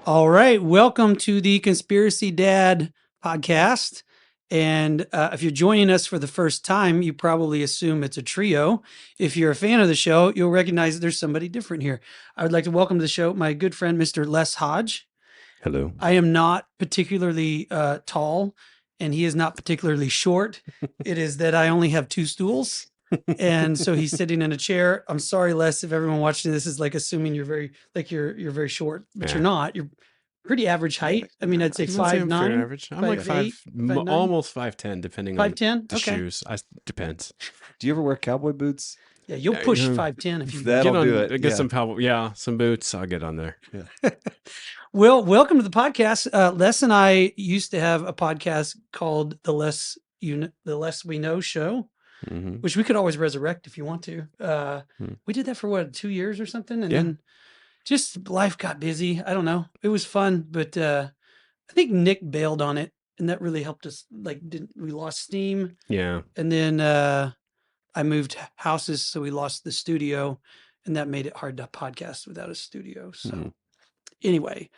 All right. Welcome to the Conspiracy Dad podcast. And if you're joining us for the first time, you probably assume it's a trio. If you're a fan of the show, you'll recognize that there's somebody different here. I would like to welcome to the show my good friend, Mr. Les Hodge. Hello. I am not particularly tall, and he is not particularly short. It is that I only have two stools. And so he's sitting in a chair. I'm sorry, Les, if everyone watching this is like assuming you're very very short, but you're not. You're pretty average height. I mean, I'd say 5'9". Average. I'm like 5'8", almost 5'10", depending on 5'10". the Okay. shoes. Depends. Do you ever wear cowboy boots? Yeah, you'll push 5'10" if you That'll get on, do it. Get some some boots. I'll get on there. Yeah. Well, welcome to the podcast. Les and I used to have a podcast called The Less We Know Show. Mm-hmm. Which we could always resurrect if you want to. We did that for 2 years or something. And then just life got busy. I don't know. It was fun, but I think Nick bailed on it and that really helped us. We lost steam. Yeah. And then I moved houses. So we lost the studio and that made it hard to podcast without a studio. So anyway,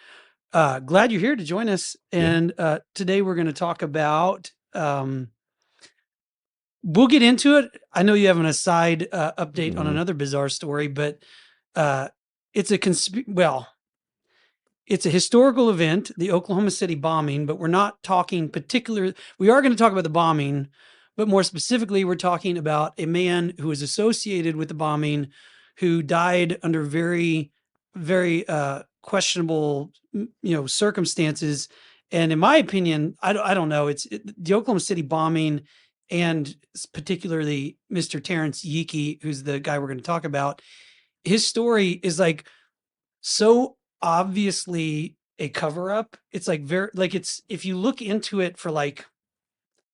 glad you're here to join us. And today we're going to talk about, we'll get into it. I know you have an aside update on another bizarre story, but it's it's a historical event, the Oklahoma City bombing, but we're not talking particular. We are going to talk about the bombing, but more specifically, we're talking about a man who was associated with the bombing, who died under very, very questionable, circumstances. And in my opinion, I don't know. The Oklahoma City bombing. And particularly Mr. Terrance Yeakey, who's the guy we're going to talk about, his story is like so obviously a cover up. It's like if you look into it for like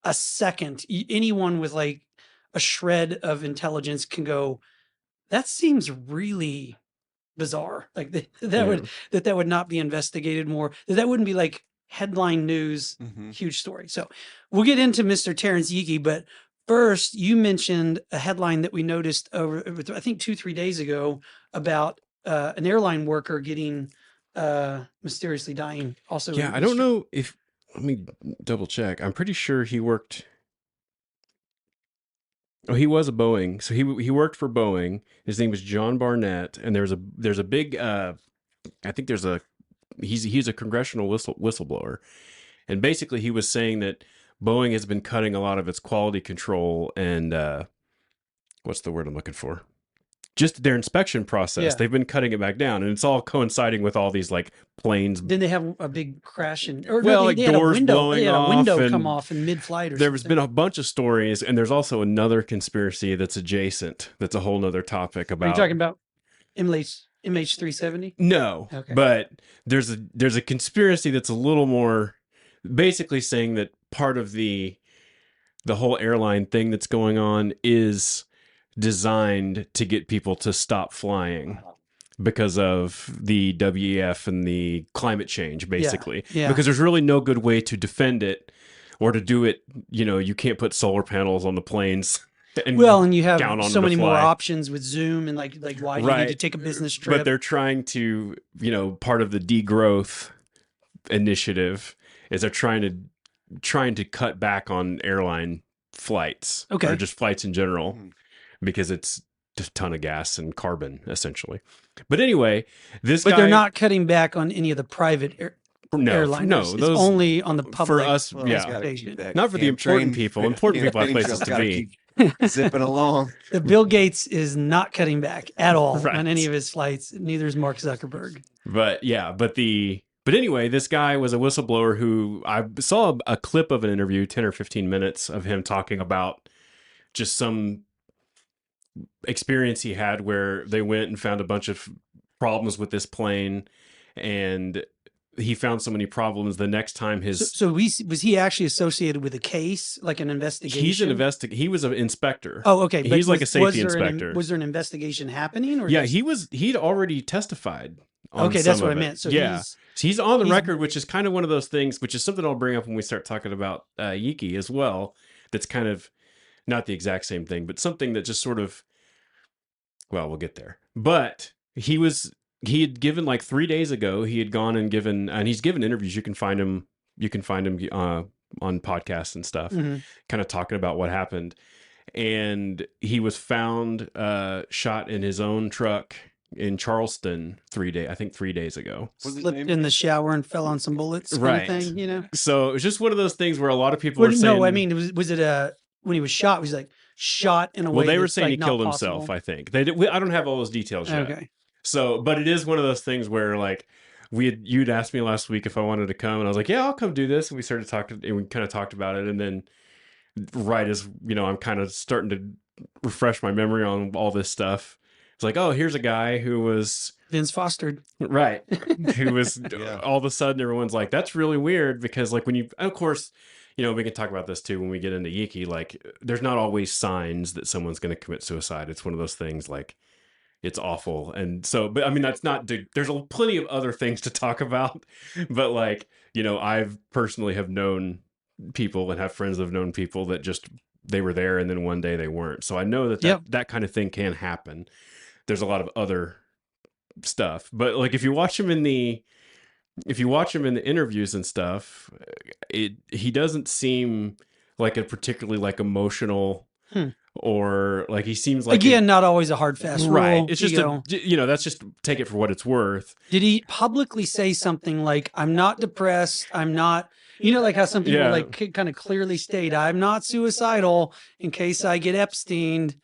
a second, anyone with like a shred of intelligence can go, that seems really bizarre. Like that would not be investigated more. That wouldn't be like headline news, huge story. So we'll get into Mr. Terrance Yeakey, but first you mentioned a headline that we noticed over, I think 2-3 days ago about an airline worker getting mysteriously dying. Also, yeah, I don't know if, let me double check. I'm pretty sure he worked. Oh, he was a Boeing. So he worked for Boeing. His name was John Barnett, and there's a big I think there's a he's a congressional whistleblower, and basically he was saying that Boeing has been cutting a lot of its quality control and what's the word I'm looking for? Just their inspection process. Yeah. They've been cutting it back down, and it's all coinciding with all these like planes. Didn't they have a big crash they doors blowing off, a window and come off in mid-flight or there's something. been a bunch of stories, and there's also another conspiracy that's adjacent. That's a whole nother topic about. Are you talking about MH370? No, okay. But there's a conspiracy that's a little more basically saying that part of the whole airline thing that's going on is designed to get people to stop flying because of the WEF and the climate change, basically. Yeah. Because there's really no good way to defend it or to do it. You can't put solar panels on the planes. And you have so many more options with Zoom and like why do you need to take a business trip? But they're trying to, part of the degrowth initiative is they're trying to cut back on airline flights, okay, or just flights in general, because it's just a ton of gas and carbon essentially. But anyway, they're not cutting back on any of the private airliners. No, it's those only on the public. For us, not for the important people. Important people have places to be. Zipping along. The Bill Gates is not cutting back at all on any of his flights. Neither is Mark Zuckerberg. But anyway, this guy was a whistleblower who I saw a clip of an interview, 10 or 15 minutes of him talking about just some experience he had where they went and found a bunch of problems with this plane, and he found so many problems the next time was he actually associated with a case, like an investigation? He was an inspector. Oh, okay. But he's like a safety inspector. Was there an investigation happening? Or he'd already testified. Okay, that's what I meant. So he's on the record, which is kind of one of those things, which is something I'll bring up when we start talking about Yeakey as well. That's kind of not the exact same thing, but something that just sort of, well, we'll get there. But he was he had given like 3 days ago, he had gone and given, and he's given interviews. You can find him on podcasts and stuff, Mhm. kind of talking about what happened. And he was found shot in his own truck in Charleston 3 days ago. What's his Slipped name in the again? shower and fell on some bullets, kind Right. of thing, you know? So it was just one of those things where a lot of people were saying, No, I mean, was it when he was shot? Was he like shot in a way? well, they were that's, saying like, he not killed possible? himself. I think I don't have all those details yet. Okay. So, but it is one of those things where like you'd asked me last week if I wanted to come, and I was like, yeah, I'll come do this. And we started talking, and we kind of talked about it, and then right as I'm kind of starting to refresh my memory on all this stuff. It's like, oh, here's a guy who was Vince Fostered. right, who was Yeah. all of a sudden everyone's like, that's really weird, because like when you, of course, we can talk about this too when we get into Yeakey. Like, there's not always signs that someone's going to commit suicide. It's one of those things like it's awful, and so, but I mean, that's not. There's plenty of other things to talk about, but like I've personally have known people and have friends that have known people that just they were there and then one day they weren't. So I know that Yep. that kind of thing can happen. There's a lot of other stuff, but like if you watch him in the interviews and stuff, he doesn't seem like a particularly like emotional or like he seems like Again, not always a hard fast right. rule. It's just that's just take it for what it's worth. Did he publicly say something like, "I'm not depressed. I'm not," like how some people Yeah. like kind of clearly state, "I'm not suicidal in case I get Epsteined."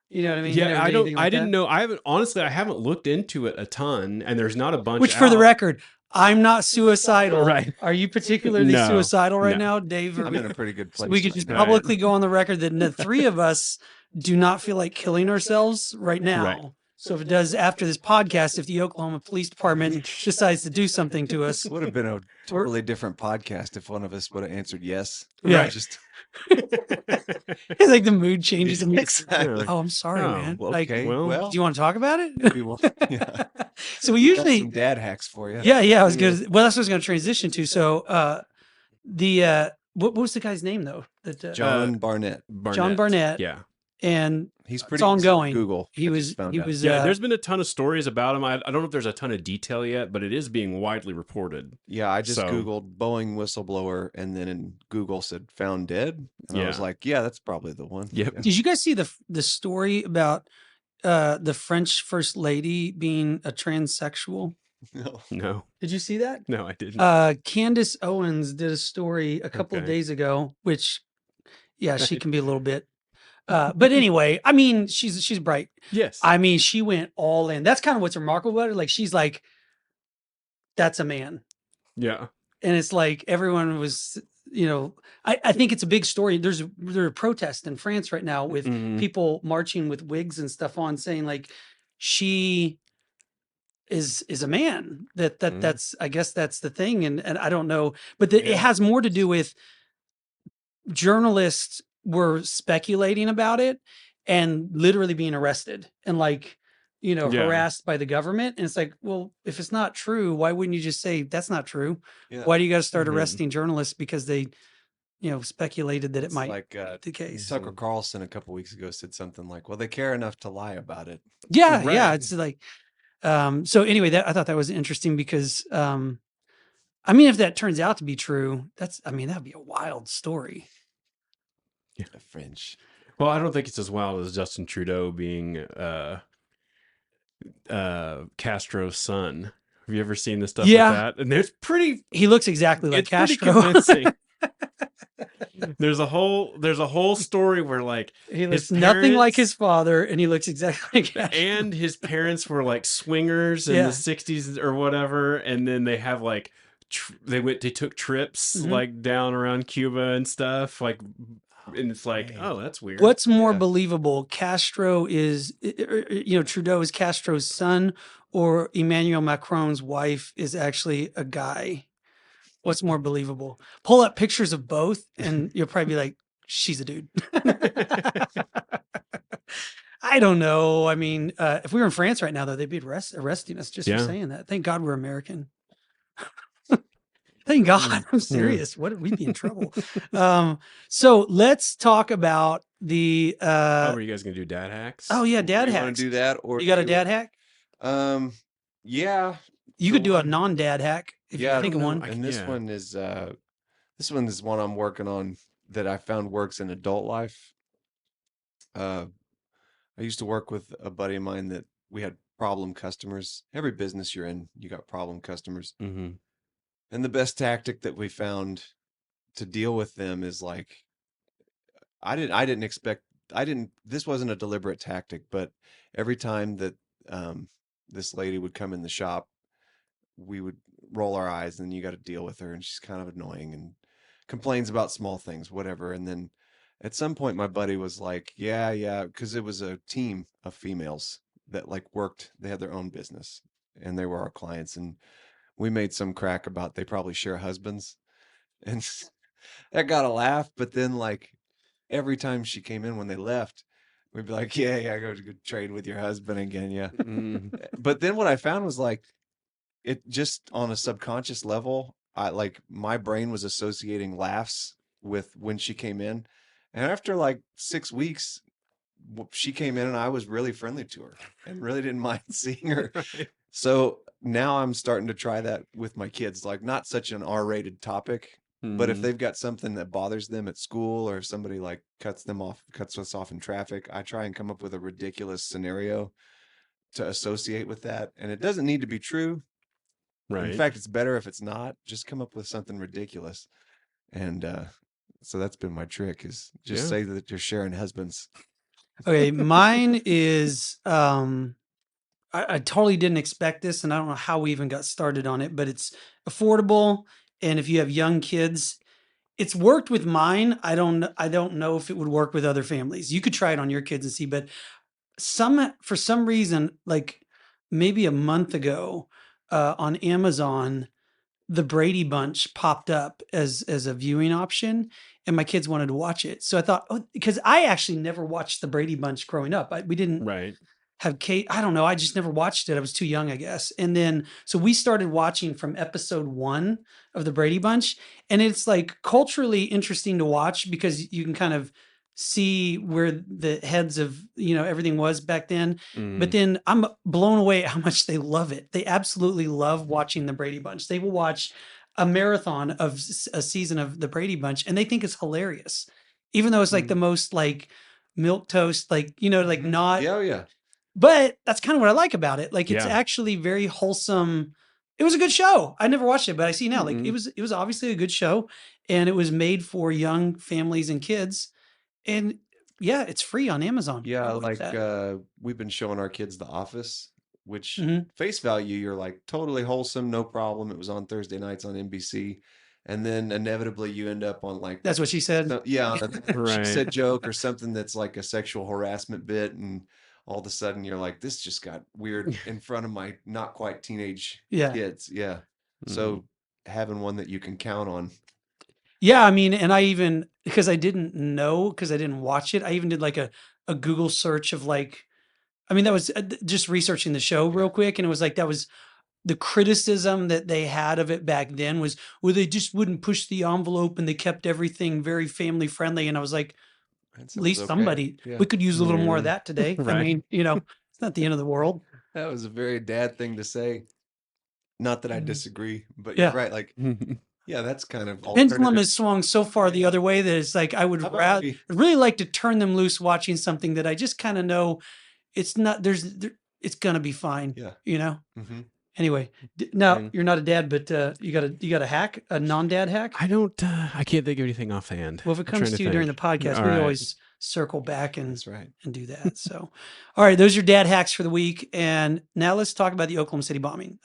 You know what I mean? He never Yeah, did anything like I didn't that. know. I haven't looked into it a ton, and there's not a bunch. Which, for the out. record, I'm not suicidal. Right. Are you particularly No, suicidal right no. now, Dave? I'm in a pretty good place. We could just right Right. publicly go on the record that the three of us do not feel like killing ourselves right now. Right. So if it does after this podcast, if the Oklahoma Police Department decides to do something to us, now. Would have been a totally different podcast if one of us would have answered yes. Yeah. Just it's like the mood changes. And exactly. oh, I'm sorry, Oh, man. Well, Like, okay. well, Well, do you want to talk about it? maybe we'll, yeah. So we Got usually, some dad hacks for you. yeah, I was good. Well, that's what I was going to transition to. So what was the guy's name though? That John Barnett. John Barnett. Yeah. And He's pretty ongoing. Google. he I was just found he out. was Yeah, there's been a ton of stories about him. I don't know if there's a ton of detail yet, but it is being widely reported. Yeah, I just So- Googled Boeing whistleblower, and then in Google said found dead. And I was Yeah. like, yeah, that's probably the one. Yep. Yeah. Did you guys see the story about the French first lady being a transsexual? No. No, Did you see that? no, I didn't. Candace Owens did a story a couple of Okay. days ago, which, yeah, she can be a little bit. But anyway, I mean, she's bright. Yes. I mean, she went all in. That's kind of what's remarkable about her. Like, she's like, that's a man. Yeah. And it's like everyone was, I think it's a big story. There's a protest in France right now with Mhm. people marching with wigs and stuff on, saying like she is a man. That's I guess that's the thing. And I don't know, but it Yeah. has more to do with journalists were speculating about it and literally being arrested and like, Yeah. harassed by the government. And it's like, well, if it's not true, why wouldn't you just say that's not true? Yeah. Why do you got to start Mhm. arresting journalists because they, speculated that it It's might like be the case? Tucker Carlson a couple weeks ago said something like, well, they care enough to lie about it. Yeah. Yeah. Right. It's like, so anyway, I thought that was interesting because, I mean, if that turns out to be true, that'd be a wild story. The French. Well, I don't think it's as wild as Justin Trudeau being Castro's son. Have you ever seen the stuff Yeah. with that? And there's pretty He looks exactly like it's pretty Castro. convincing. There's a whole story where like He looks his nothing like parents- his father, and he looks exactly like Castro. and his parents were like swingers in Yeah. the 60s or whatever, and then they have like they took trips Mhm. like down around Cuba and stuff, like, and it's like, Dang. oh, that's weird. What's more Yeah. believable? Castro is, Trudeau is Castro's son, or Emmanuel Macron's wife is actually a guy? What's more believable? Pull up pictures of both, and you'll probably be like, she's a dude. I don't know. I mean, if we were in France right now, though, they'd be arresting us just for Yeah. saying that. Thank God we're American. Thank God. I'm serious. We'd be in trouble. So let's talk about the. Oh, were you guys gonna do dad hacks? Oh yeah, dad You want hacks. to do that, or You got a dad hack? Yeah. You the could do a one- non-dad hack if you Yeah, think of one. and this one is one I'm working on that I found works in adult life. I used to work with a buddy of mine that we had problem customers. Every business you're in, you got problem customers. Mm-hmm. And the best tactic that we found to deal with them is like I didn't expect I didn't this wasn't a deliberate tactic, but every time that um this lady would come in the shop, we would roll our eyes and you got to deal with her and she's kind of annoying and complains about small things, whatever. And then at some point my buddy was like, yeah, because it was a team of females that like worked, they had their own business and they were our clients. And we made some crack about they probably share husbands. And that got a laugh. But then like every time she came in when they left, we'd be like, yeah, go trade with your husband again. Yeah. Mm-hmm. But then what I found was like, it just on a subconscious level, I like my brain was associating laughs with when she came in. And after like 6 weeks, she came in and I was really friendly to her and really didn't mind seeing her. Right. So now I'm starting to try that with my kids, like not such an R-rated topic, but if Mhm. they've got something that bothers them at school or if somebody like cuts us off in traffic, I try and come up with a ridiculous scenario to associate with that. And it doesn't need to be true. In Right. fact, it's better if it's not. Just come up with something ridiculous. And so that's been my trick is just Yeah. say that you're sharing husbands. Okay, mine is I totally didn't expect this, and I don't know how we even got started on it, but it's affordable, and if you have young kids, it's worked with mine. I don't know if it would work with other families. You could try it on your kids and see, but for some reason, like maybe a month ago, on Amazon, the Brady Bunch popped up as a viewing option, and my kids wanted to watch it. So I thought, oh, because I actually never watched the Brady Bunch growing up. We didn't Right. have Kate. I don't know. I just never watched it. I was too young, I guess. And then, so we started watching from episode 1 of the Brady Bunch. And it's like culturally interesting to watch because you can kind of see where the heads of, everything was back then. But Mm. then I'm blown away at how much they love it. They absolutely love watching the Brady Bunch. They will watch a marathon of a season of the Brady Bunch and they think it's hilarious, even though it's like the most like milk toast, like, like not, Yeah, oh, yeah. but that's kind of what I like about it. Like it's Yeah. actually very wholesome. It was a good show. I never watched it, but I see now like Mm-mm. it was obviously a good show and it was made for young families and kids. And yeah, it's free on Amazon. I Yeah, looked like at that. we've been showing our kids The Office, which Mhm. face value, you're like totally wholesome, no problem. It was on Thursday nights on NBC. And then inevitably you end up on like, That's what she said. on she Right. said joke or something that's like a sexual harassment bit. And all of a sudden you're like, this just got weird in front of my not quite teenage Yeah. kids. Yeah. So having one that you can count on. Yeah, I mean, and I even because I didn't know because I didn't watch it, I even did like a Google search of like, I mean, that was just researching the show real quick, and it was like that was the criticism that they had of it back then was, well, they just wouldn't push the envelope and they kept everything very family friendly. And I was like, That at sounds least okay. somebody, Yeah. we could use a little more of Yeah. that today. I Right. mean, it's not the end of the world. That was a very dad thing to say. Not that I disagree, but you're Yeah. right. Like, yeah, that's kind of Pendulum alternative. has swung so far the other way that it's like I would How about we- really like to turn them loose watching something that I just kind of know it's not it's gonna be fine. Yeah. Mhm. Anyway, now Mm. you're not a dad, but you got a hack, a non-dad hack. I can't think of anything offhand. Well, if it I'm comes trying to you during the think. podcast, All we right. always circle back and That's right. and do that. So, all right, those are dad hacks for the week. And now let's talk about the Oklahoma City bombing.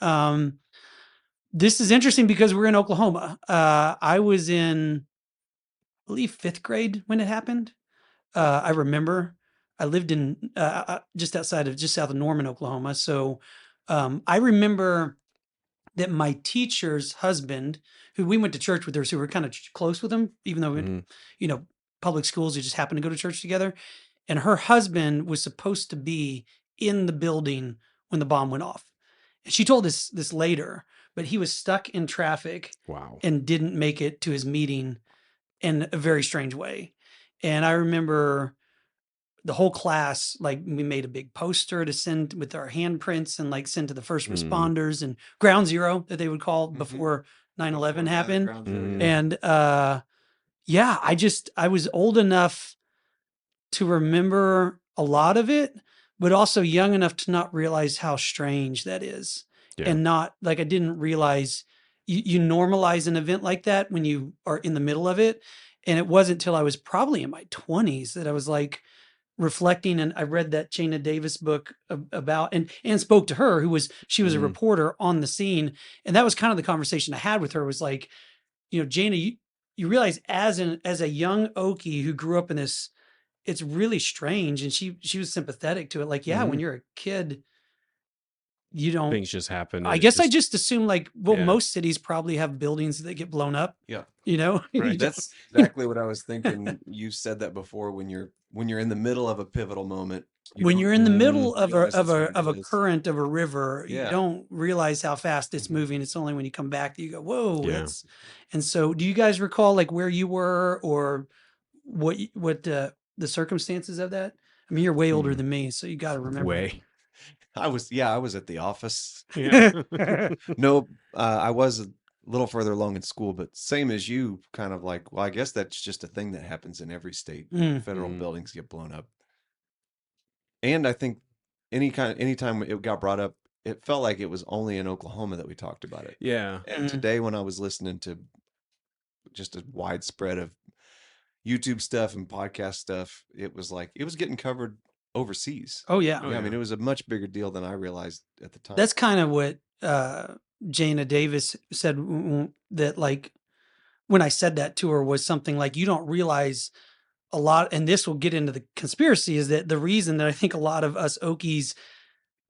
This is interesting because we're in Oklahoma. I was in, I believe, 5th grade when it happened. I remember I lived in just south of Norman, Oklahoma. So I remember that my teacher's husband, who we went to church with her, so we were kind of close with him, even though we went, Mhm. public schools, we just happened to go to church together. And her husband was supposed to be in the building when the bomb went off. And she told us this later, but he was stuck in traffic Wow. and didn't make it to his meeting in a very strange way. And I remember the whole class, like we made a big poster to send with our handprints and like send to the first responders and ground zero that they would call before 9/11 happened. And yeah, I was old enough to remember a lot of it, but also young enough to not realize how strange that is. Yeah. And not like I didn't realize you normalize an event like that when you are in the middle of it. And it wasn't until I was probably in my 20s that I was like reflecting, and I read that Jana Davis book about and spoke to her, she was a reporter on the scene. And that was kind of the conversation I had with her was like, Jana, you realize as a young Okie who grew up in this, it's really strange. And she was sympathetic to it. Like, yeah, when you're a kid, you don't, things just happen. I guess I just assume like, well, Yeah. most cities probably have buildings that get blown up. Yeah. Right. That's exactly what I was thinking. You said that before when you're in the middle of a pivotal moment. When you're in the middle of realize how a strange it is. current of a river, you Yeah. don't realize how fast it's moving. It's only when you come back that you go, whoa. Yeah. And so do you guys recall like where you were or what the circumstances of that? I mean, you're way older than me, so you got to remember. Way. I was at the office. Yeah. No, I was a little further along in school, but same as you, kind of like, well, I guess that's just a thing that happens in every state. Federal buildings get blown up. And I think anytime it got brought up, it felt like it was only in Oklahoma that we talked about it. Yeah. And today when I was listening to just a widespread of YouTube stuff and podcast stuff, it was like it was getting covered overseas. Oh yeah. I mean, it was a much bigger deal than I realized at the time. That's kind of what Jana Davis said, that like when I said that to her was something like, you don't realize a lot, and this will get into the conspiracy, is that the reason that I think a lot of us Okies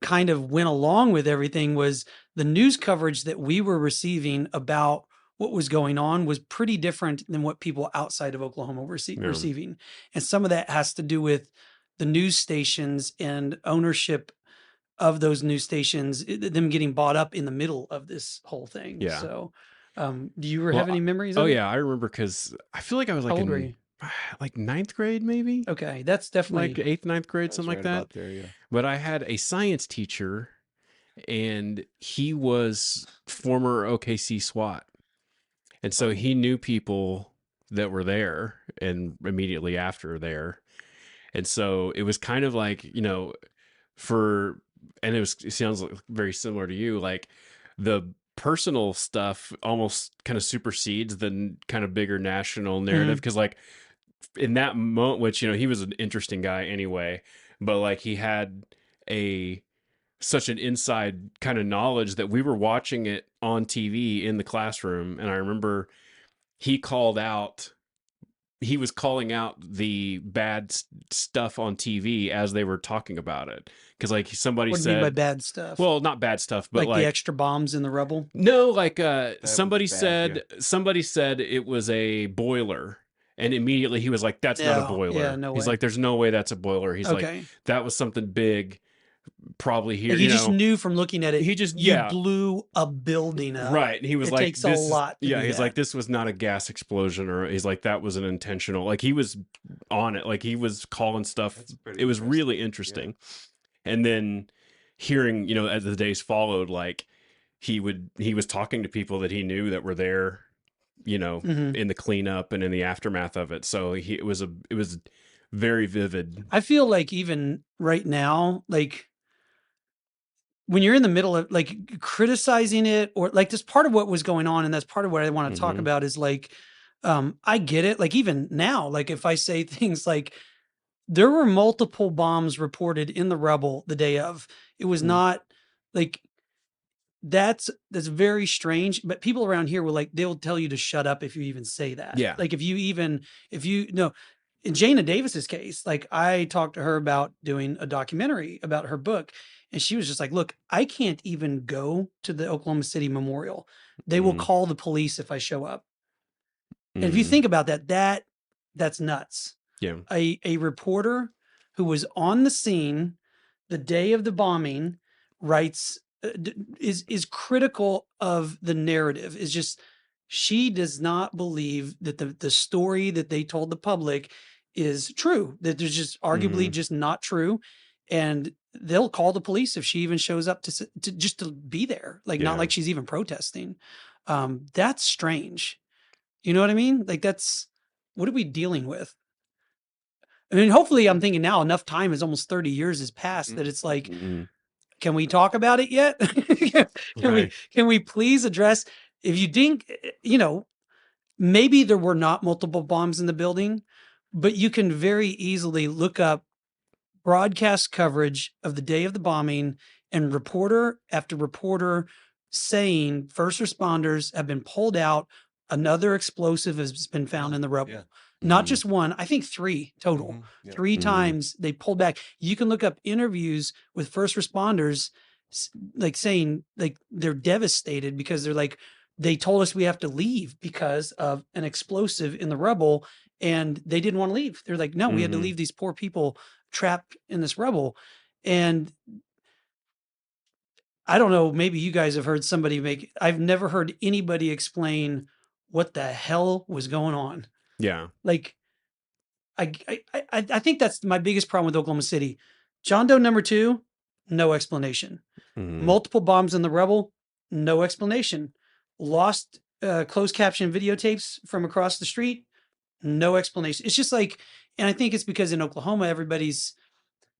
kind of went along with everything was the news coverage that we were receiving about what was going on was pretty different than what people outside of Oklahoma were receiving. And some of that has to do with the news stations and ownership of those news stations, them getting bought up in the middle of this whole thing. Yeah. So do you have any memories of Oh it? yeah, I remember because I feel like I was like How old were you? like 9th grade maybe. Okay, that's definitely like 8th, 9th grade, something like that. About there, yeah. But I had a science teacher, and he was former OKC SWAT, and so he knew people that were there and immediately after there, and so it was kind of like it sounds like very similar to you, like the personal stuff almost kind of supersedes the kind of bigger national narrative because like in that moment, which he was an interesting guy anyway, but like he had such an inside kind of knowledge that we were watching it on TV in the classroom, and I remember he was calling out the bad stuff on TV as they were talking about it. Because like somebody what do said, you mean by bad stuff? well, not bad stuff, but like the extra bombs in the rubble. No, like somebody bad, said it was a boiler. And immediately he was like, that's not a boiler. Yeah, no He's way. like, there's no way that's a boiler. He's Okay. like, that was something big, probably here. Like he just knew from looking at it. He just you blew a building up. Right. And he was it like, takes a lot. To do he's that. like, this was not a gas explosion, or he's like, that was an intentional. Like he was on it. Like he was calling stuff. It was really interesting. Yeah. And then hearing, as the days followed, like he was talking to people that he knew that were there, in the cleanup and in the aftermath of it. So it was very vivid. I feel like even right now, like when you're in the middle of like criticizing it, or like that's part of what was going on, and that's part of what I want to talk about is like, I get it. Like even now, like if I say things like there were multiple bombs reported in the rubble the day of, it was not like, that's very strange, but people around here will they'll tell you to shut up if you even say that. Yeah. Like in Jana Davis's case, like I talked to her about doing a documentary about her book, and she was just like, look, I can't even go to the Oklahoma City Memorial. They will call the police if I show up. And if you think about that, that's nuts. Yeah. A reporter who was on the scene the day of the bombing writes is critical of the narrative. Is just she does not believe that the story that they told the public is true, that there's just arguably Mhm. just not true. And they'll call the police if she even shows up to just to be there, like not Yeah. like she's even protesting. That's strange. You know what I mean? Like that's what are we dealing with? I mean, hopefully I'm thinking now enough time is almost 30 years has passed that it's like, Mhm. can we talk about it yet? Right. Can we please address if you think, maybe there were not multiple bombs in the building, but you can very easily look up broadcast coverage of the day of the bombing and reporter after reporter saying first responders have been pulled out. Another explosive has been found in the rubble. Yeah. Not Mhm. just one, I think three total. Yeah. Three Mhm. times they pulled back. You can look up interviews with first responders like saying like they're devastated because they're like, they told us we have to leave because of an explosive in the rubble and they didn't want to leave. They're like, no, we had to Mhm. leave these poor people trapped in this rubble. And I don't know, maybe you guys have heard somebody I've never heard anybody explain what the hell was going on. Yeah. Like, I think that's my biggest problem with Oklahoma City. John Doe number 2, no explanation. Mhm. Multiple bombs in the rubble, no explanation. Lost closed caption videotapes from across the street, no explanation. It's just like, and I think it's because in Oklahoma, everybody's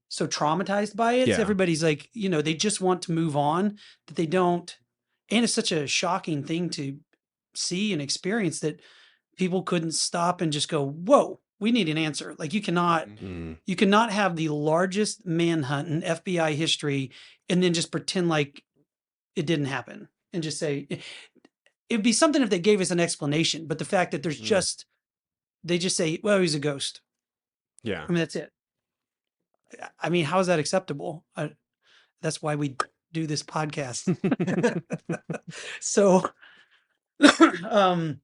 so traumatized by it. So Yeah. everybody's like, they just want to move on that they don't. And it's such a shocking thing to see and experience that people couldn't stop and just go, whoa, we need an answer. Like Mhm. you cannot have the largest manhunt in FBI history and then just pretend like it didn't happen and just say it'd be something if they gave us an explanation. But the fact that there's they just say, well, he's a ghost. Yeah. I mean, that's it. I mean, how is that acceptable? That's why we do this podcast. So, do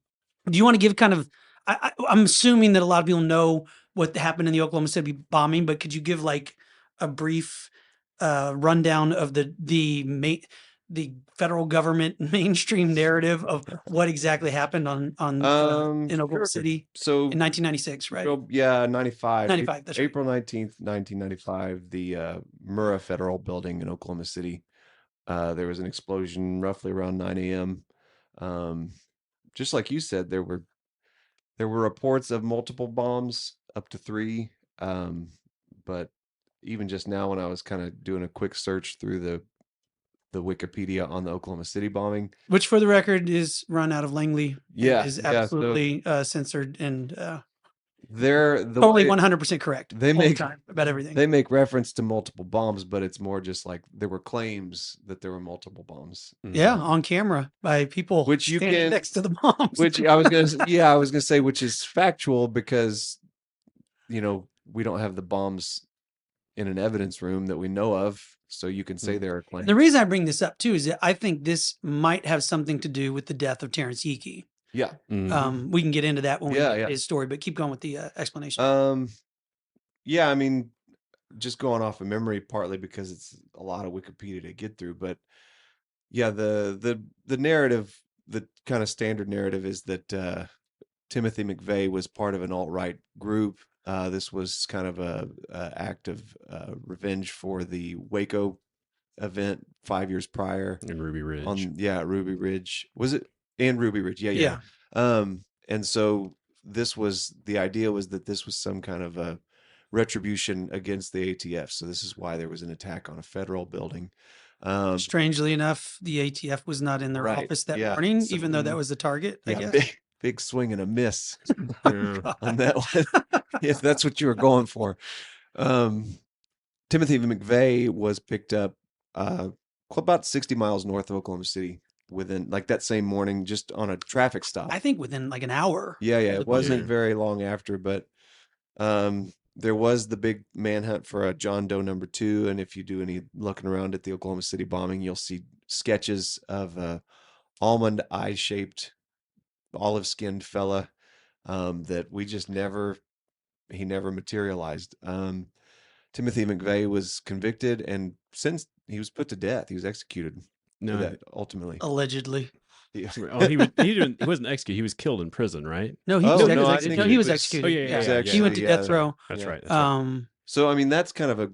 you want to give kind of? I'm assuming that a lot of people know what happened in the Oklahoma City bombing, but could you give like a brief rundown of the federal government mainstream narrative of what exactly happened in Oklahoma Sure. City So, in 1996, right? so yeah, 95, 95. That's right. April 19th, 1995, the Murrah Federal Building in Oklahoma City. There was an explosion roughly around 9 a.m. Um, just like you said, there were reports of multiple bombs, up to 3. Um, but even just now, when I was kind of doing a quick search through the Wikipedia on the Oklahoma City bombing, Which, for the record, is run out of Langley and yeah, is yeah. So absolutely censored and the totally way 100% correct they all the make time about everything. they make reference to multiple bombs, but it's more just like there were claims that there were multiple bombs. Yeah, on camera by people Which you standing can, next to the bombs. which I was gonna say, which is factual because we don't have the bombs in an evidence room that we know of, so you can say there are claims. The reason I bring this up too is that I think this might have something to do with the death of Terrance Yeakey. Yeah. Mhm. We can get into that when we Yeah, get yeah. to his story, but keep going with the explanation. Yeah, I mean, just going off of memory, partly because it's a lot of Wikipedia to get through, but yeah, the narrative, the kind of standard narrative is that Timothy McVeigh was part of an alt-right group. This was kind of a act of revenge for the Waco event 5 years prior In Ruby Ridge. Ruby Ridge. Was it? And Ruby Ridge. Yeah, yeah. And so the idea was that this was some kind of a retribution against the ATF. So this is why there was an attack on a federal building. Strangely enough, the ATF was not in their Right. office that Yeah. morning, So, even though that was the target, I yeah, guess. big swing and a miss Yeah. on that one. If that's what you were going for. Timothy McVeigh was picked up about 60 miles north of Oklahoma City within like that same morning, just on a traffic stop. I think within like an hour. Yeah, of yeah. the It wasn't Yeah. very long after, but there was the big manhunt for a John Doe number 2. And if you do any looking around at the Oklahoma City bombing, you'll see sketches of a almond eye shaped, olive skinned fella that he never materialized. Timothy McVeigh was convicted, and since he was put to death, he was executed for No, that ultimately. Allegedly. Oh, he wasn't executed. He was killed in prison, right? No, he Oh, was no, I executed. think No, it he was was- executed. Oh, yeah, It was yeah, actually, He went to death yeah. row. That's Yeah. right. That's right. So I mean, that's kind of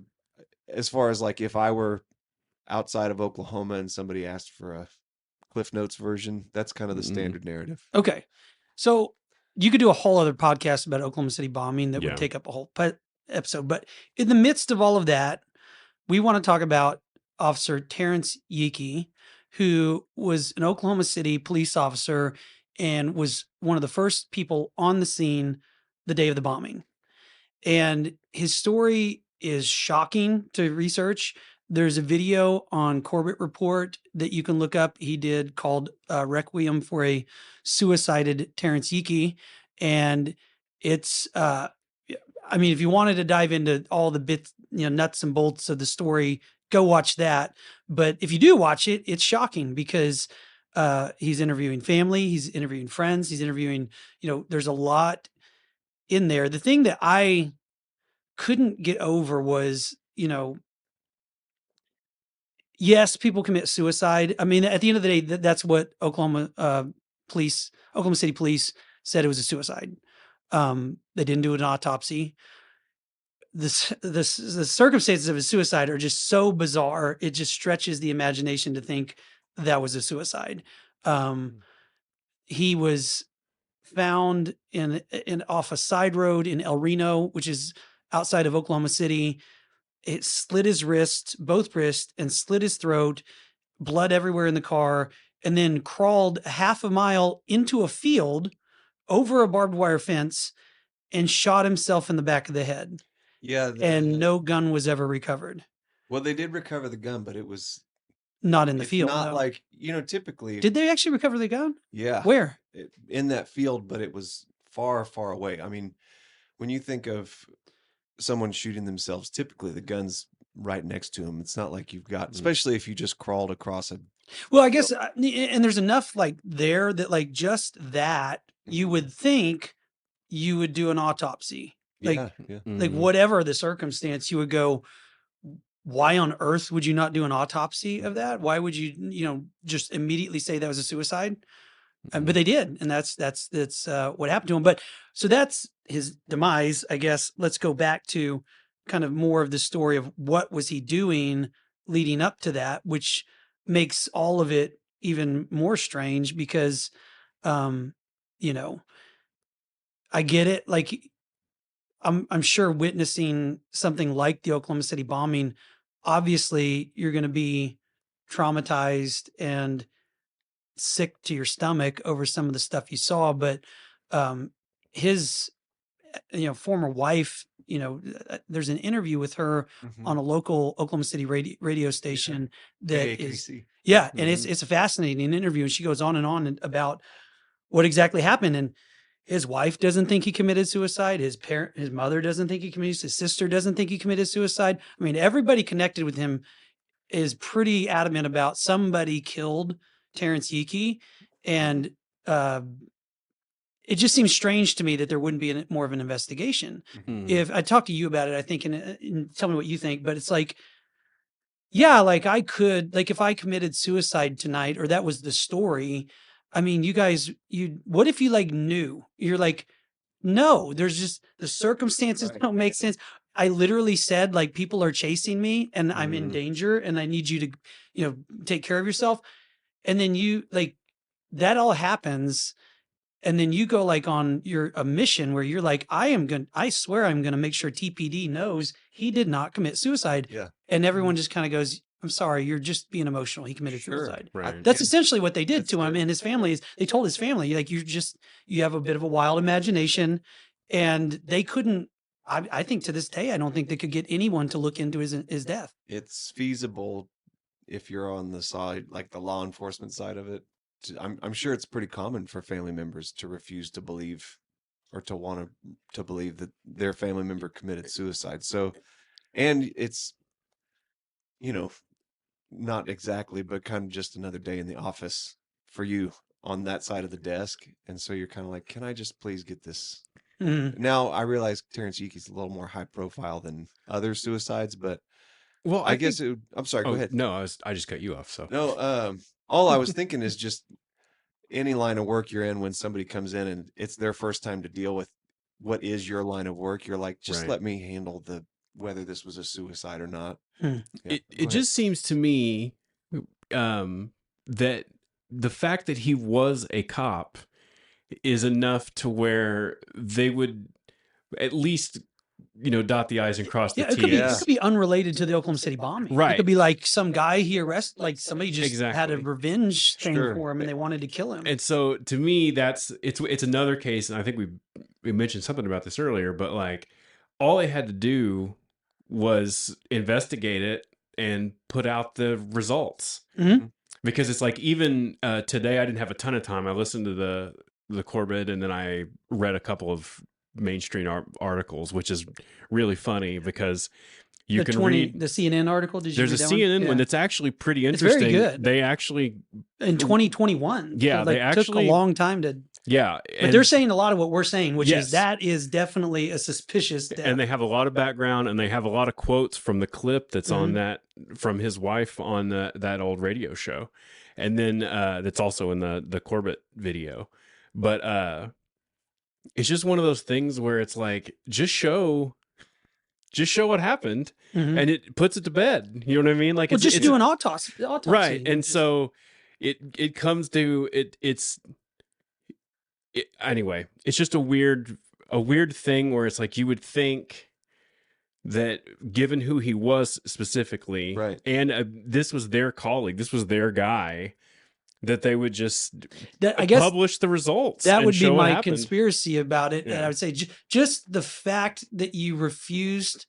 as far as like if I were outside of Oklahoma and somebody asked for a Cliff Notes version, that's kind of the Mhm. standard narrative. Okay. So you could do a whole other podcast about Oklahoma City bombing that Yeah. would take up a whole episode. But in the midst of all of that, we want to talk about Officer Terrance Yeakey, who was an Oklahoma City police officer and was one of the first people on the scene the day of the bombing. And his story is shocking to research. There's a video on Corbett Report that you can look up. He did called Requiem for a Suicided Terrance Yeakey. And it's, I mean, if you wanted to dive into all the bits, nuts and bolts of the story, go watch that. But if you do watch it, it's shocking because he's interviewing family, he's interviewing friends, he's interviewing, there's a lot in there. The thing that I couldn't get over was, yes, people commit suicide. I mean, at the end of the day, that's what Oklahoma City police said it was a suicide. They didn't do an autopsy. The circumstances of his suicide are just so bizarre. It just stretches the imagination to think that was a suicide. He was found in off a side road in El Reno, which is outside of Oklahoma City. It slit his wrist, both wrists, and slit his throat, blood everywhere in the car, and then crawled half a mile into a field over a barbed wire fence and shot himself in the back of the head. Yeah. And no gun was ever recovered. Well, they did recover the gun, but it was Not in the it's field. not No. like, typically. Did they actually recover the gun? Yeah. Where? In that field, but it was far, far away. I mean, when you think of someone shooting themselves, typically the gun's right next to them. It's not like you've got, especially if you just crawled across a. Well, I guess, and there's enough like there that like just that you would think you would do an autopsy. Like, Yeah. like whatever the circumstance, you would go, why on earth would you not do an autopsy of that? Why would you, just immediately say that was a suicide? But they did, and that's what happened to him. But so that's his demise, I guess. Let's go back to kind of more of the story of what was he doing leading up to that, which makes all of it even more strange because, I get it. Like I'm sure witnessing something like the Oklahoma City bombing, obviously you're going to be traumatized and sick to your stomach over some of the stuff you saw, but his former wife, there's an interview with her on a local Oklahoma City radio station that is KAKC. and it's a fascinating interview, and she goes on and on about what exactly happened. And his wife doesn't think he committed suicide. His mother doesn't think he committed. His sister doesn't think he committed suicide. I mean, everybody connected with him is pretty adamant about somebody killed Terrance Yeakey, and it just seems strange to me that there wouldn't be more of an investigation. If I talked to you about it, I think, and tell me what you think, but it's like, yeah, like I could, like if I committed suicide tonight, or that was the story. I mean, you guys, what if you like knew? You're like, no, there's just the circumstances don't make sense. I literally said, like, people are chasing me and I'm in danger and I need you to, take care of yourself. And then that all happens. And then you go like on a mission where you're like, I swear I'm going to make sure TPD knows he did not commit suicide. Yeah. And everyone just kind of goes, I'm sorry, you're just being emotional. He committed suicide. Right. That's essentially what they did to him. And his family they told his family, like, you have a bit of a wild imagination, and they couldn't, I think to this day, I don't think they could get anyone to look into his death. It's feasible if you're on the side, like the law enforcement side of it. I'm sure it's pretty common for family members to refuse to believe or to want to believe that their family member committed suicide. So, and it's, not exactly, but kind of just another day in the office for you on that side of the desk. And so you're kind of like, can I just please get this? Now I realize Terrance Yeakey's a little more high profile than other suicides, but well, I guess I'm sorry, go ahead. No, I just cut you off. So no, all I was thinking is just any line of work you're in, when somebody comes in and it's their first time to deal with what is your line of work, you're like, just Right. let me handle whether this was a suicide or not. Hmm. Yeah, It go ahead. just seems to me that the fact that he was a cop is enough to where they would at least, dot the I's and cross the Yeah, T's. it could be unrelated to the Oklahoma City bombing. It Right. could be like some guy he arrested, like somebody just had a Exactly. revenge thing Sure. for him, and they wanted to kill him. And so to me, it's another case, and I think we mentioned something about this earlier, but like all they had to do was investigate it and put out the results. Mhm. Because it's like, even today, I didn't have a ton of time. I listened to the Corbett, and then I read a couple of mainstream articles, which is really funny because you can read the CNN article. Did you there's read a that one? CNN one Yeah. that's actually pretty It's very interesting. good. They actually, In 2021. Yeah, So, they took actually- a long time to. yeah, But they're saying a lot of what we're saying, which Yes. is that is definitely a suspicious death. and they have a lot of background, and they have a lot of quotes from the clip that's on Mhm. that, from his wife on that old radio show, and then that's also in the Corbett video. But it's just one of those things where it's like, just show what happened, Mhm. and it puts it to bed. You know what I mean? Like, Well, just it's do an autopsy. right, and so it comes to anyway. It's just a weird thing where it's like, you would think that given who he was specifically, Right. and this was their colleague, this was their guy, that they would just I guess publish the results. that and would be show what my happened. conspiracy about it. And Yeah. I would say just the fact that you refused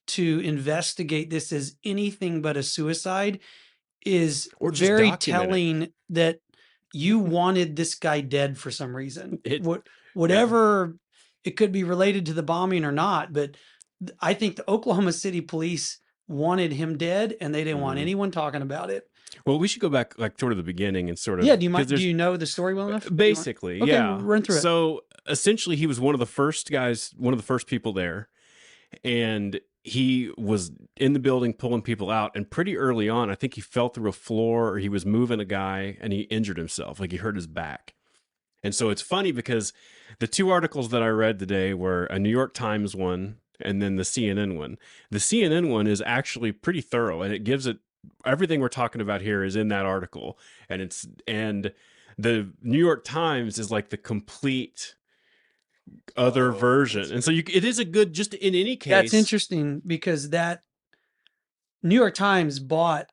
to investigate this as anything but a suicide is Or just very document it. telling that you wanted this guy dead for some reason. It- Whatever, it could be related to the bombing or not, but I think the Oklahoma City police wanted him dead, and they didn't want Mhm. anyone talking about it. Well, we should go back like sort of the beginning and sort of, Yeah, do 'cause do there's- you know the story well enough? Do you want- Basically, Okay, yeah. run through it. So essentially, he was one of the first guys, one of the first people there, and he was in the building pulling people out. And pretty early on, I think he fell through a floor, or he was moving a guy, and he injured himself, like he hurt his back. And so it's funny because the two articles that I read today were a New York Times one and then the CNN one. The CNN one is actually pretty thorough, and it gives it everything we're talking about here is in that article. And the New York Times is like the complete other version. And so it is a good, just in any case. That's interesting because that New York Times bought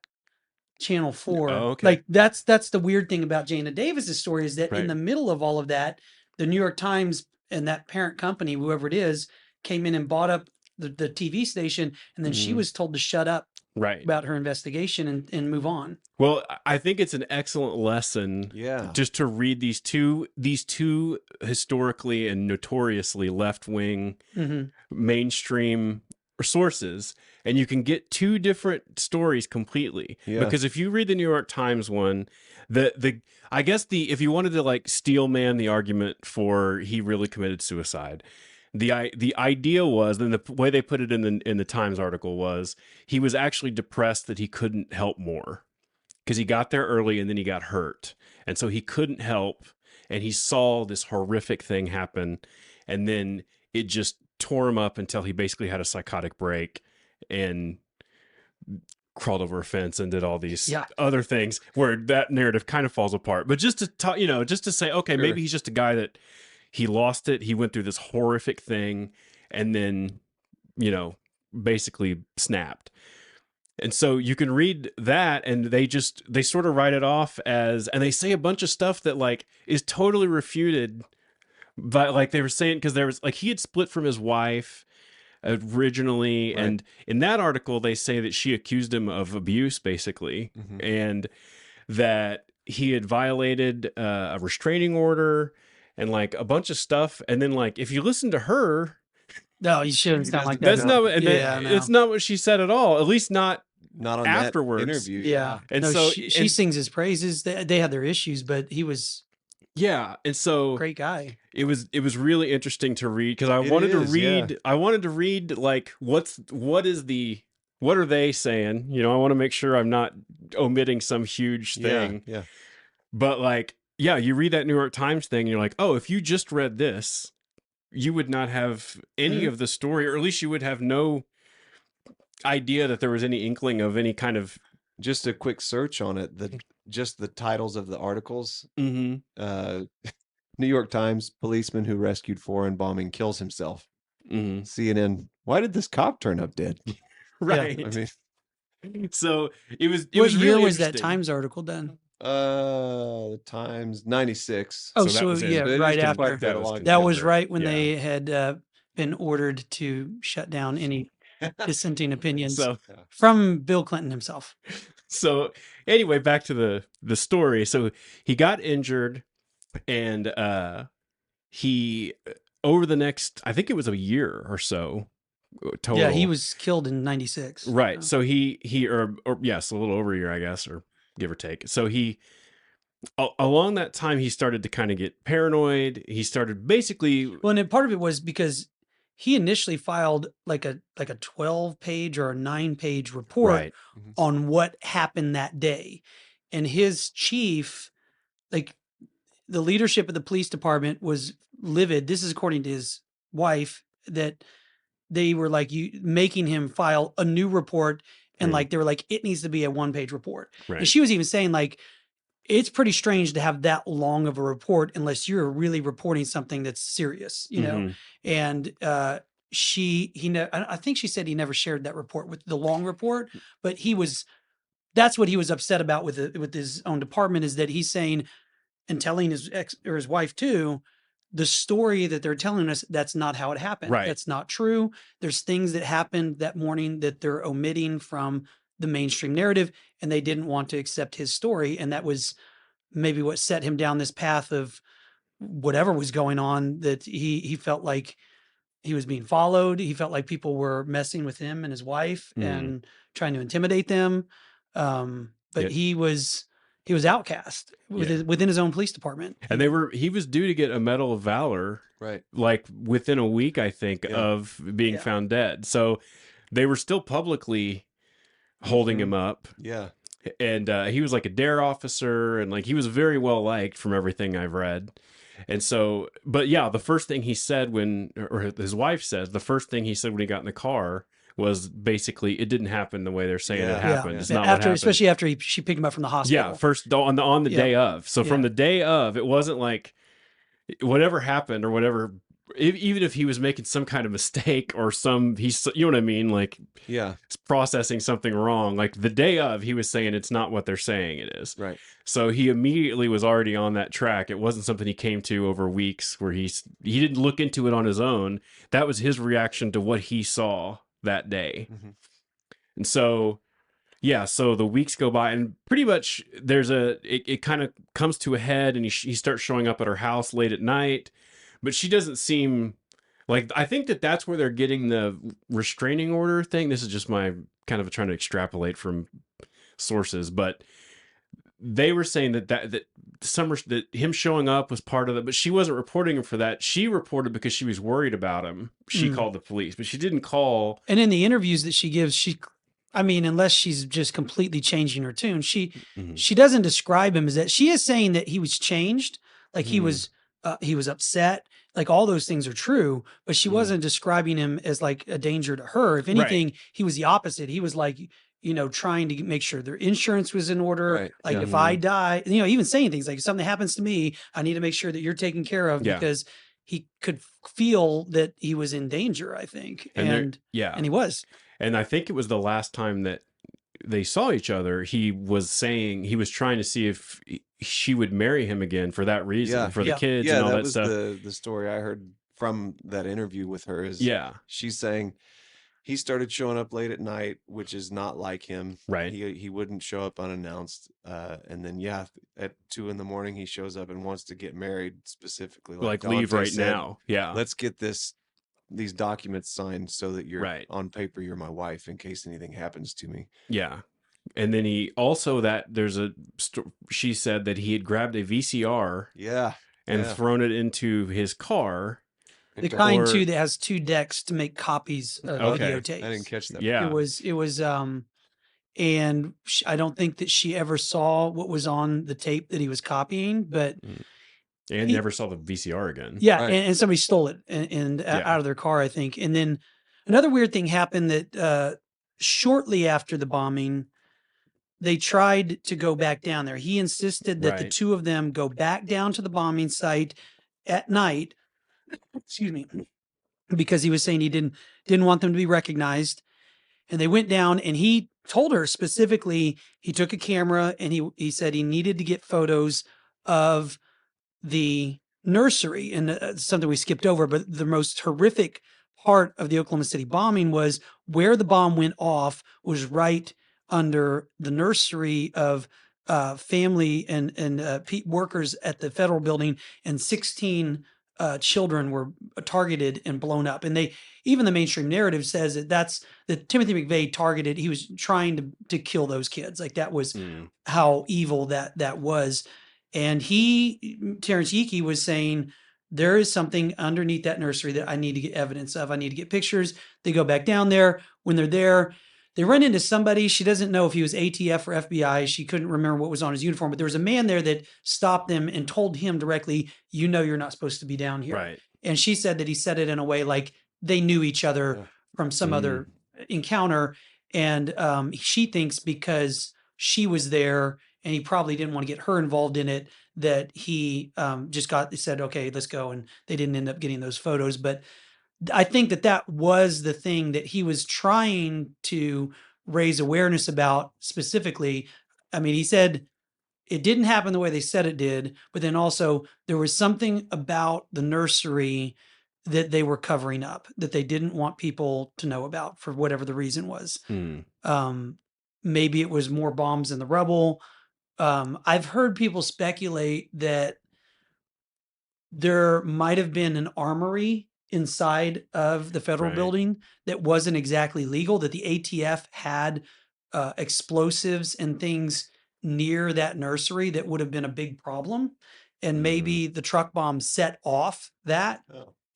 Channel 4. Oh, okay. Like that's the weird thing about Jana Davis's story is that Right. in the middle of all of that, the New York Times and that parent company, whoever it is, came in and bought up the TV station, and then she Mhm. was told to shut up Right. about her investigation and move on. Well, I think it's an excellent lesson Yeah. just to read these two historically and notoriously left-wing Hmm. mainstream sources, and you can get two different stories completely. Yeah. Because if you read the New York Times one, I guess if you wanted to like steelman the argument for he really committed suicide, the idea was, and the way they put it in the Times article was, he was actually depressed that he couldn't help more because he got there early and then he got hurt, and so he couldn't help, and he saw this horrific thing happen, and then it just tore him up until he basically had a psychotic break and crawled over a fence and did all these other things where that narrative kind of falls apart. But just to talk, just to say, okay, Sure. maybe he's just a guy that he lost it. He went through this horrific thing and then, basically snapped. And so you can read that, and they sort of write it off as, and they say a bunch of stuff that like is totally refuted. But like they were saying, because there was like, he had split from his wife originally. Right. And in that article, they say that she accused him of abuse basically. Mhm. And that he had violated a restraining order and like a bunch of stuff. And then like, if you listen to her, No, you shouldn't sound like that. that's not, and Yeah, no. it's not what she said at all, at least not Not on afterwards. that interview. Yeah. And No, so- she and- sings his praises. They had their issues, but he was Yeah. And so a great guy. it was really interesting to read because I It wanted is, to read like what are they saying? I want to make sure I'm not omitting some huge thing. Yeah. But like yeah, you read that New York Times thing and you're like, oh, if you just read this, you would not have any Mhm. of the story, or at least you would have no idea that there was any inkling of any kind of. Just a quick search on it. Just the titles of the articles. Mm-hmm. New York Times: policeman who rescued foreign bombing kills himself. Mm-hmm. CNN: why did this cop turn up dead? Right. I mean, So it was What year really was that interesting. Times article done? the Times, 96. Oh, So that so was in- yeah, But it right is after. quite a long That was cover. right when Yeah. they had been ordered to shut down any dissenting opinions So from Bill Clinton himself. so anyway, back to the story. So he got injured, and he over the next, I think it was a year or so total. Yeah, he was killed in 96. Right. So he or yes, a little over a year, I guess, or give or take. So he along that time he started to kind of get paranoid. He started basically. Well, and part of it was because he initially filed like a 12-page or a 9-page report Right. on what happened that day. And his chief, like the leadership of the police department, was livid. This is according to his wife, that they were like making him file a new report, and Mm. like they were like, it needs to be a 1-page report. Right. And she was even saying like, it's pretty strange to have that long of a report unless you're really reporting something that's serious, you know? Mhm. And I think she said he never shared that report, with the long report, but that's what he was upset about with his own department, is that he's saying and telling his ex or his wife too, the story that they're telling us, that's not how it happened. Right. That's not true. There's things that happened that morning that they're omitting from the mainstream narrative, and they didn't want to accept his story. And that was maybe what set him down this path of whatever was going on, that he felt like he was being followed. He felt like people were messing with him and his wife and trying to intimidate them. But Yeah. he was outcast within his own police department. And he was due to get a Medal of Valor, Right. like within a week, I think, Yeah. of being found dead. So they were still publicly holding him up. Yeah. And he was like a dare officer, and like he was very well liked from everything I've read. And so, but yeah, the first thing he said or his wife says, the first thing he said when he got in the car was basically, it didn't happen the way they're saying it happened. It's not what happened. Especially after she picked him up from the hospital. Yeah, first on the day of. So from the day of, it wasn't like whatever happened or whatever. Even if he was making some kind of mistake or you know what I mean, like processing something wrong. Like the day of, he was saying it's not what they're saying it is. Right. So he immediately was already on that track. It wasn't something he came to over weeks, where he didn't look into it on his own. That was his reaction to what he saw that day. Mm-hmm. And so, yeah, so the weeks go by, and pretty much it kind of comes to a head, and he starts showing up at her house late at night, but she doesn't seem like, I think that's where they're getting the restraining order thing. This is just my kind of trying to extrapolate from sources, but they were saying that him showing up was part of it, but she wasn't reporting him for that. She reported because she was worried about him. She called the police, but she didn't call. And in the interviews that she gives, unless she's just completely changing her tune, she doesn't describe him as that. She is saying that he was changed, like he was upset, like all those things are true, but she wasn't describing him as like a danger to her. If anything, he was the opposite. He was like, trying to make sure their insurance was in order. Right. Like if I die, even saying things like, if something happens to me, I need to make sure that you're taken care of, because he could feel that he was in danger, I think. And he was. And I think it was the last time that they saw each other, he was saying he was trying to see if she would marry him again for that reason, for the kids and all that stuff. The story I heard from that interview with her is she's saying he started showing up late at night, which is not like him. Right. He wouldn't show up unannounced. And then, at 2 a.m, he shows up and wants to get married specifically. Like leave Dante right said, now. Yeah. Let's get these documents signed so that you're on paper, you're my wife in case anything happens to me. Yeah. And then she said that he had grabbed a VCR and thrown it into his car. The kind too that has 2 decks to make copies of videotape. I didn't catch that. Yeah. It was And I don't think that she ever saw what was on the tape that he was copying, but And he- never saw the VCR again. yeah, Right. and somebody stole it and Yeah. out of their car, I think. And then another weird thing happened that shortly after the bombing, they tried to go back down there. He insisted that the Right. two of them go back down to the bombing site at night. Excuse me, because he was saying he didn't want them to be recognized. And they went down, and he told her specifically he took a camera and he said he needed to get photos of the nursery, and something we skipped over, but the most horrific part of the Oklahoma City bombing was where the bomb went off was right under the nursery of family and workers at the federal building, and 16 children were targeted and blown up. And even the mainstream narrative says that Timothy McVeigh targeted. He was trying to kill those kids. Like that was how evil that was. And Terrance Yeakey was saying, there is something underneath that nursery that I need to get evidence of. I need to get pictures. They go back down there. When they're there, they run into somebody. She doesn't know if he was ATF or FBI. She couldn't remember what was on his uniform, but there was a man there that stopped them and told him directly, you're not supposed to be down here. Right. And she said that he said it in a way like they knew each other from some other encounter. And she thinks because she was there and he probably didn't want to get her involved in it, that he said, okay, let's go. And they didn't end up getting those photos. But I think that was the thing that he was trying to raise awareness about specifically. I mean, he said it didn't happen the way they said it did, but then also there was something about the nursery that they were covering up, that they didn't want people to know about for whatever the reason was. Maybe it was more bombs in the rubble. I've heard people speculate that there might have been an armory inside of the federal Right. building that wasn't exactly legal, that the ATF had explosives and things near that nursery that would have been a big problem. And maybe the truck bomb set off that,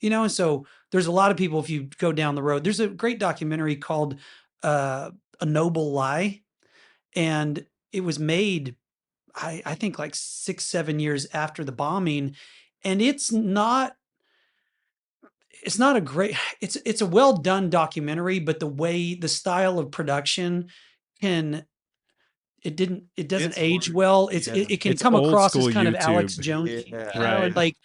and so there's a lot of people, if you go down the road, there's a great documentary called A Noble Lie. And it was made, I think like 6-7 years after the bombing. And it's not a great, it's a well done documentary, but the style of production it doesn't It's age hard. well. Yeah. It can It's come old across as school kind of YouTube. Alex Jones, Yeah. Right. and like,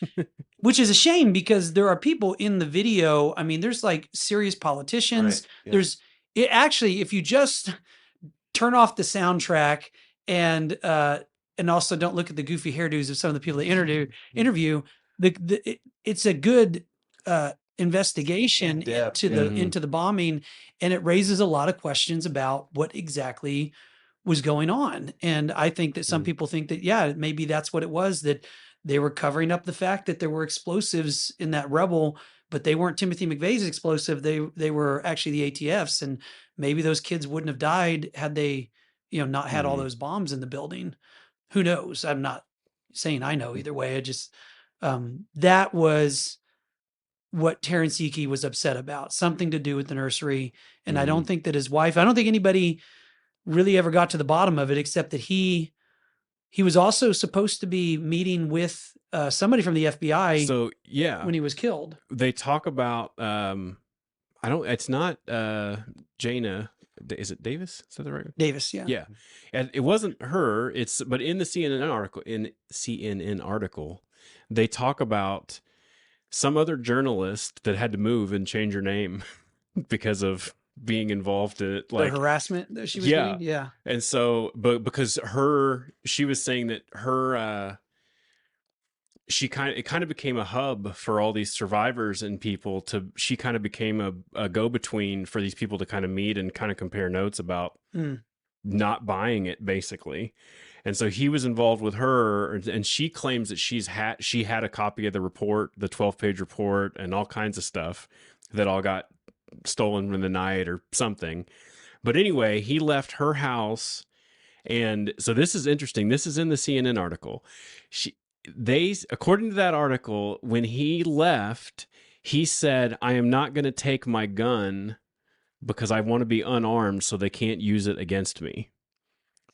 which is a shame because there are people in the video. I mean, there's like serious politicians. Right. Yeah. It actually, if you just turn off the soundtrack and also don't look at the goofy hairdos of some of the people they interview, it's a good investigation In-depth, into the bombing, and it raises a lot of questions about what exactly was going on. And I think that some people think that maybe that's what it was, that they were covering up the fact that there were explosives in that rubble, but they weren't Timothy McVeigh's explosive. They were actually the ATF's, and maybe those kids wouldn't have died had they, not had all those bombs in the building. Who knows? I'm not saying I know either way. I just, that was what Terrance Yeakey was upset about, something to do with the nursery. And I don't think that his wife, I don't think anybody really ever got to the bottom of it, except that he was also supposed to be meeting with somebody from the FBI So yeah, when he was killed. they talk about it's not Jaina. Is it Davis? Is that the right? Davis, yeah. Yeah, and it wasn't her. But in the CNN article, they talk about some other journalist that had to move and change her name because of being involved in it, The like harassment that she was Yeah. getting. Yeah. And so, but because she was saying that her it kind of became a hub for all these survivors and people she kind of became a go-between for these people to kind of meet and kind of compare notes about not buying it, basically. And so he was involved with her, and she claims that she had a copy of the report, the 12-page report, and all kinds of stuff that all got stolen in the night or something. But anyway, he left her house. And so this is interesting. This is in the CNN article. According to that article, when he left, he said, "I am not going to take my gun because I want to be unarmed so they can't use it against me.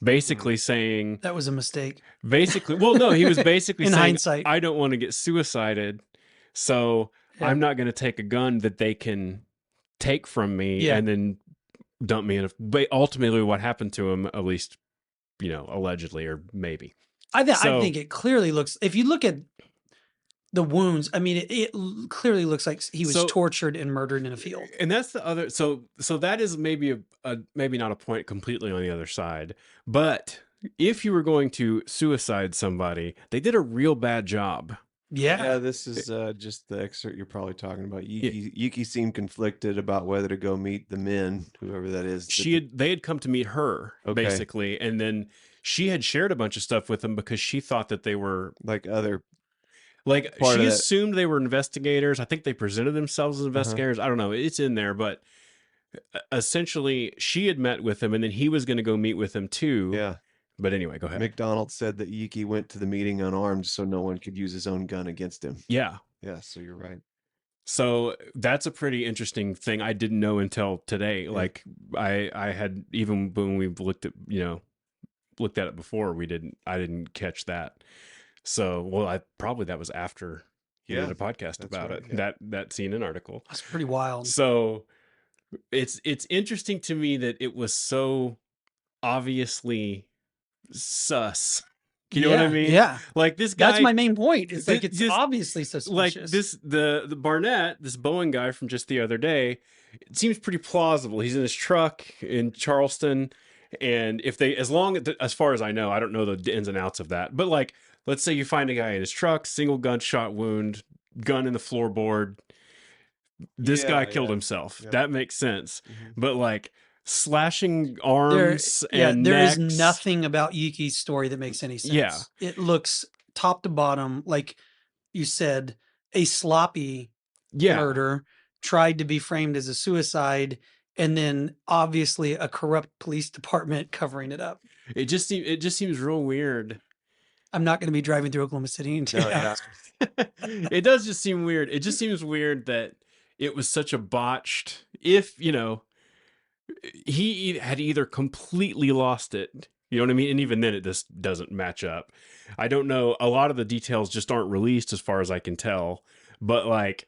Basically saying, That was a mistake. well, no, he was basically In saying, hindsight. I don't want to get suicided, so Yeah. I'm not going to take a gun that they can take from me Yeah. and then dump me in a. But ultimately, what happened to him, at least, allegedly or maybe. I So- think it clearly looks, if you look at the wounds, I mean, it clearly looks like he was tortured and murdered in a field. And that's the other. So that is maybe maybe not a point completely on the other side, but if you were going to suicide somebody, they did a real bad job. Yeah. This is just the excerpt you're probably talking about. Yeakey seemed conflicted about whether to go meet the men, whoever that is. They had come to meet her, basically, and then she had shared a bunch of stuff with them because she thought that they were she assumed they were investigators. I think they presented themselves as investigators. I don't know. It's in there, but essentially she had met with him and then he was going to go meet with him too. Yeah. But anyway, go ahead. McDonald said that Yeakey went to the meeting unarmed so no one could use his own gun against him. Yeah. Yeah, so you're right. So that's a pretty interesting thing I didn't know until today. Yeah. Like I had, even when we looked at it before, I didn't catch that. So, well, that was after you did a podcast about it. Yeah. That CNN article. That's pretty wild. So it's interesting to me that it was so obviously sus. You know what I mean? Yeah. Like this guy. That's my main point. It's like it's obviously suspicious. Like the Barnett, this Boeing guy from just the other day, it seems pretty plausible. He's in his truck in Charleston, and as far as I know, I don't know the ins and outs of that, but like, let's say you find a guy in his truck, single gunshot wound, gun in the floorboard. This guy killed himself. Yeah. That makes sense. Mm-hmm. But like slashing arms there is nothing about Yeakey's story that makes any sense. Yeah. It looks top to bottom, like you said, a sloppy murder tried to be framed as a suicide, and then obviously a corrupt police department covering it up. It just seems real weird. I'm not going to be driving through Oklahoma City. It does just seem weird. It just seems weird that it was such a botched, he had either completely lost it, you know what I mean? And even then it just doesn't match up. I don't know. A lot of the details just aren't released as far as I can tell, but like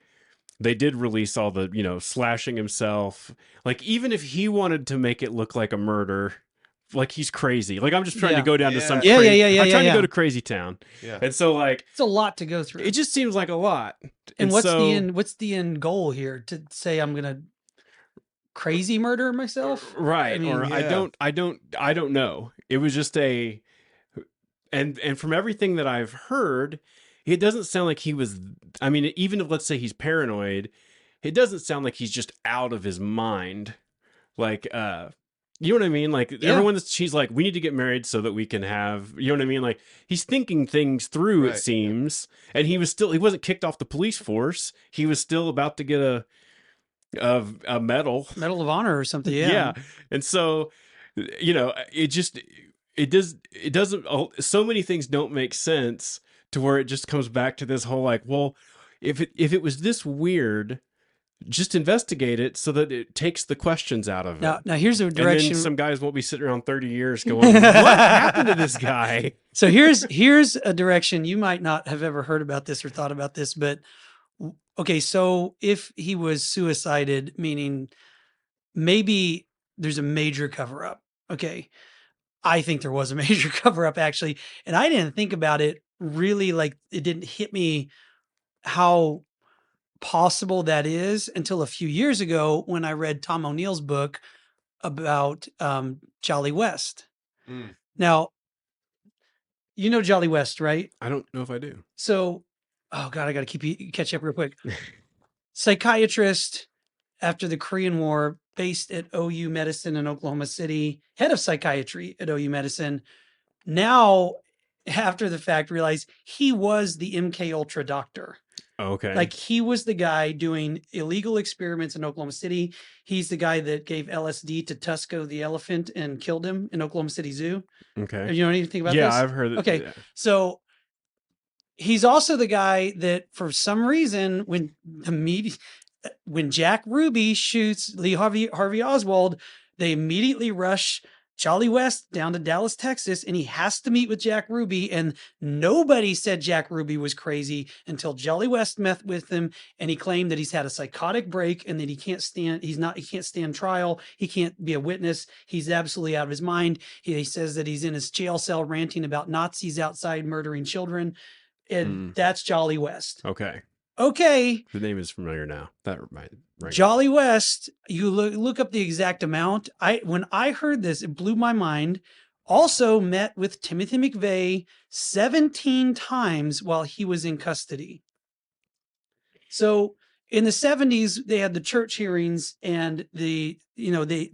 they did release all the, slashing himself. Like even if he wanted to make it look like a murder, like he's crazy. Like I'm just trying to go down to some crazy. I'm trying to go to Crazy Town. Yeah. And so like it's a lot to go through. It just seems like a lot. And what's the end goal here? To say I'm gonna crazy murder myself? Right. I mean, I don't know. It was just and from everything that I've heard, it doesn't sound like he was, I mean, even if let's say he's paranoid, it doesn't sound like he's just out of his mind. Like, you know what I mean? Like she's like, we need to get married so that we can have, you know what I mean? Like he's thinking things through, it seems. And he wasn't kicked off the police force. He was still about to get a medal of honor or something. Yeah. And so, it doesn't, so many things don't make sense to where it just comes back to this whole, like, well, if it was this weird, just investigate it so that it takes the questions out of it. Now here's a direction. And then some guys won't be sitting around 30 years going, what happened to this guy? So here's a direction. You might not have ever heard about this or thought about this, but okay. So if he was suicided, meaning maybe there's a major cover up. Okay. I think there was a major cover up actually. And I didn't think about it really, like it didn't hit me how possible that is until a few years ago when I read Tom O'Neill's book about Jolly West. Now, you know Jolly West, right? I don't know if I do. So, oh God, I got to catch up real quick. Psychiatrist after the Korean War, based at OU Medicine in Oklahoma City, head of psychiatry at OU Medicine. Now, after the fact, realized he was the MK Ultra doctor. Okay. Like he was the guy doing illegal experiments in Oklahoma City. He's the guy that gave LSD to Tusco the elephant and killed him in Oklahoma City Zoo. Okay. You know anything about this? Yeah, I've heard that. Okay. Yeah. So he's also the guy that for some reason when the media, when Jack Ruby shoots Lee Harvey Oswald, they immediately rush Jolly West down to Dallas, Texas, and he has to meet with Jack Ruby. And nobody said Jack Ruby was crazy until Jolly West met with him, and he claimed that he's had a psychotic break and that he can't stand trial. He can't be a witness. He's absolutely out of his mind. He says that he's in his jail cell ranting about Nazis outside murdering children. And that's Jolly West. Okay. The name is familiar now. That right. Jolly West, you look up the exact amount. When I heard this, it blew my mind. Also met with Timothy McVeigh 17 times while he was in custody. So in the 70s, they had the church hearings, and the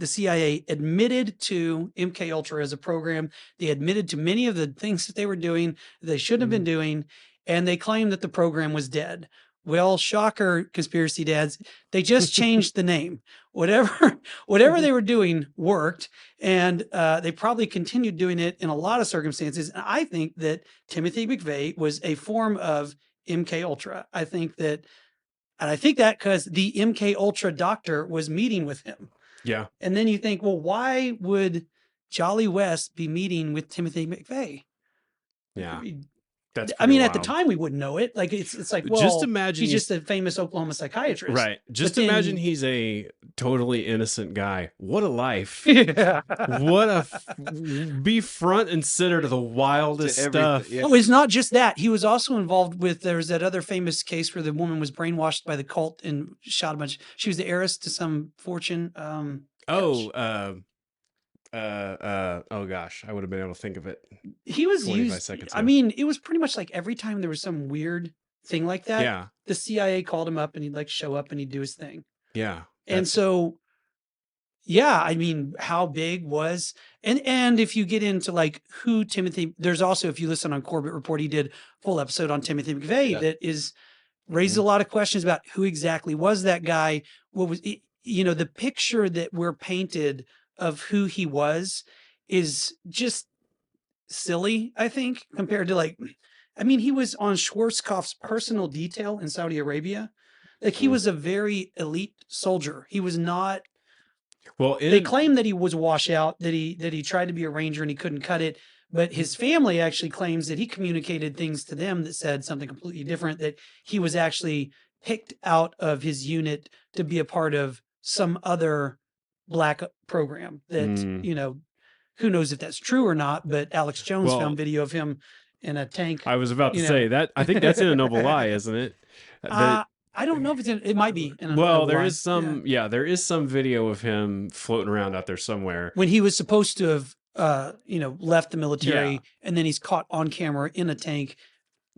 CIA admitted to MK Ultra as a program. They admitted to many of the things that they were doing that they shouldn't have been doing, and they claimed that the program was dead. Well, shocker, conspiracy dads. They just changed the name. Whatever they were doing worked, and they probably continued doing it in a lot of circumstances. And I think that Timothy McVeigh was a form of MK Ultra. I think that because the MK Ultra doctor was meeting with him. Yeah. And then you think, well, why would Jolly West be meeting with Timothy McVeigh? Yeah. At the time we wouldn't know it. Like it's like, well, just imagine he's just a famous Oklahoma psychiatrist. Right. Just imagine he's a totally innocent guy. What a life. Yeah. Be front and center to the wildest stuff. Yeah. Oh, it's not just that. He was also involved with, there's that other famous case where the woman was brainwashed by the cult and shot a bunch. She was the heiress to some fortune. Oh gosh, I would have been able to think of it. He was 25 used. seconds I ago. mean, it was pretty much like every time there was some weird thing like that. Yeah. The CIA called him up and he'd like show up and he'd do his thing. Yeah. And so, yeah, I mean, how big was, and if you get into like who Timothy, there's also, if you listen on Corbett Report, he did a full episode on Timothy McVeigh that raises a lot of questions about who exactly was that guy. What was, the picture that we're painted of who he was is just silly, I think, compared to he was on Schwarzkopf's personal detail in Saudi Arabia. Like he was a very elite soldier. He was not. Well, they claim that he was a washout, that he tried to be a ranger and he couldn't cut it. But his family actually claims that he communicated things to them that said something completely different, that he was actually picked out of his unit to be a part of some other black program that, who knows if that's true or not, but Alex Jones found video of him in a tank. I was about to say that. I think that's in A Noble Lie, isn't it? I don't know if it might be. There is some, there is some video of him floating around out there somewhere. When he was supposed to have, left the military, and then he's caught on camera in a tank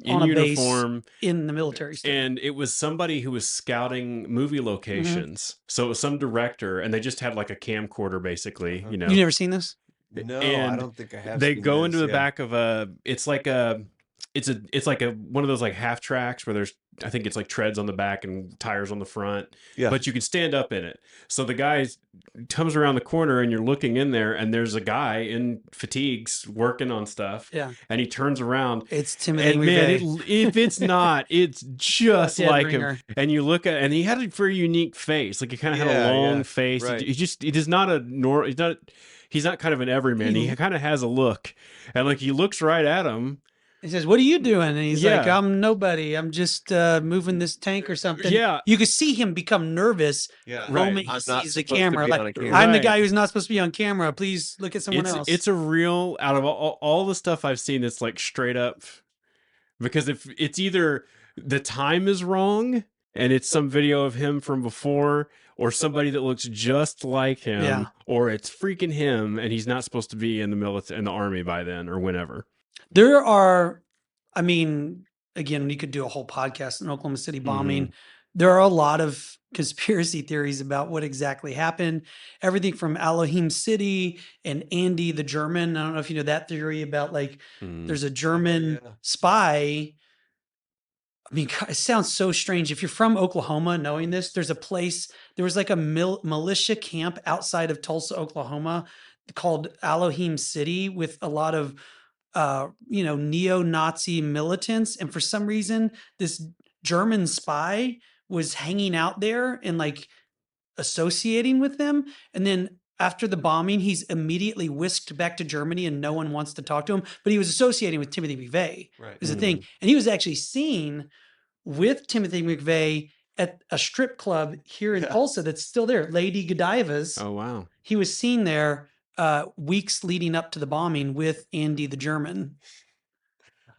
in on a uniform base in the military state. And it was somebody who was scouting movie locations. So it was some director, and they just had like a camcorder, basically. You never seen this? No, and I don't think I have. They go into the back of it's like one of those like half tracks where there's, I think it's like treads on the back and tires on the front. Yeah. But you can stand up in it. So the guy comes around the corner and you're looking in there and there's a guy in fatigues working on stuff. Yeah. And he turns around. It's Timothy and McVeigh. man, if it's not, it's just like him. And you look at, and he had a very unique face. Like he kind of had a long face. Right. He's not kind of an everyman. He kind of has a look, and like he looks right at him. He says, "What are you doing?" And he's like, "I'm nobody. I'm just moving this tank or something." Yeah. You could see him become nervous. Yeah. The moment he sees the camera, like, camera. I'm the guy who's not supposed to be on camera. Please look at someone else. It's a real, out of all the stuff I've seen, it's like straight up, because if it's either the time is wrong and it's some video of him from before, or somebody that looks just like him, or it's freaking him and he's not supposed to be in the military, in the army by then or whenever. There are, I mean, again, we could do a whole podcast on Oklahoma City bombing. There are a lot of conspiracy theories about what exactly happened. Everything from Elohim City and Andy the German. I don't know if you know that theory about like there's a German spy. I mean, it sounds so strange. If you're from Oklahoma, knowing this, there was like a militia camp outside of Tulsa, Oklahoma, called Elohim City, with a lot of, neo-Nazi militants. And for some reason, this German spy was hanging out there and like associating with them. And then after the bombing, he's immediately whisked back to Germany and no one wants to talk to him. But he was associating with Timothy McVeigh Right. is the thing. And he was actually seen with Timothy McVeigh at a strip club here in Tulsa that's still there, Lady Godiva's. Oh, wow. He was seen there weeks leading up to the bombing with Andy the German.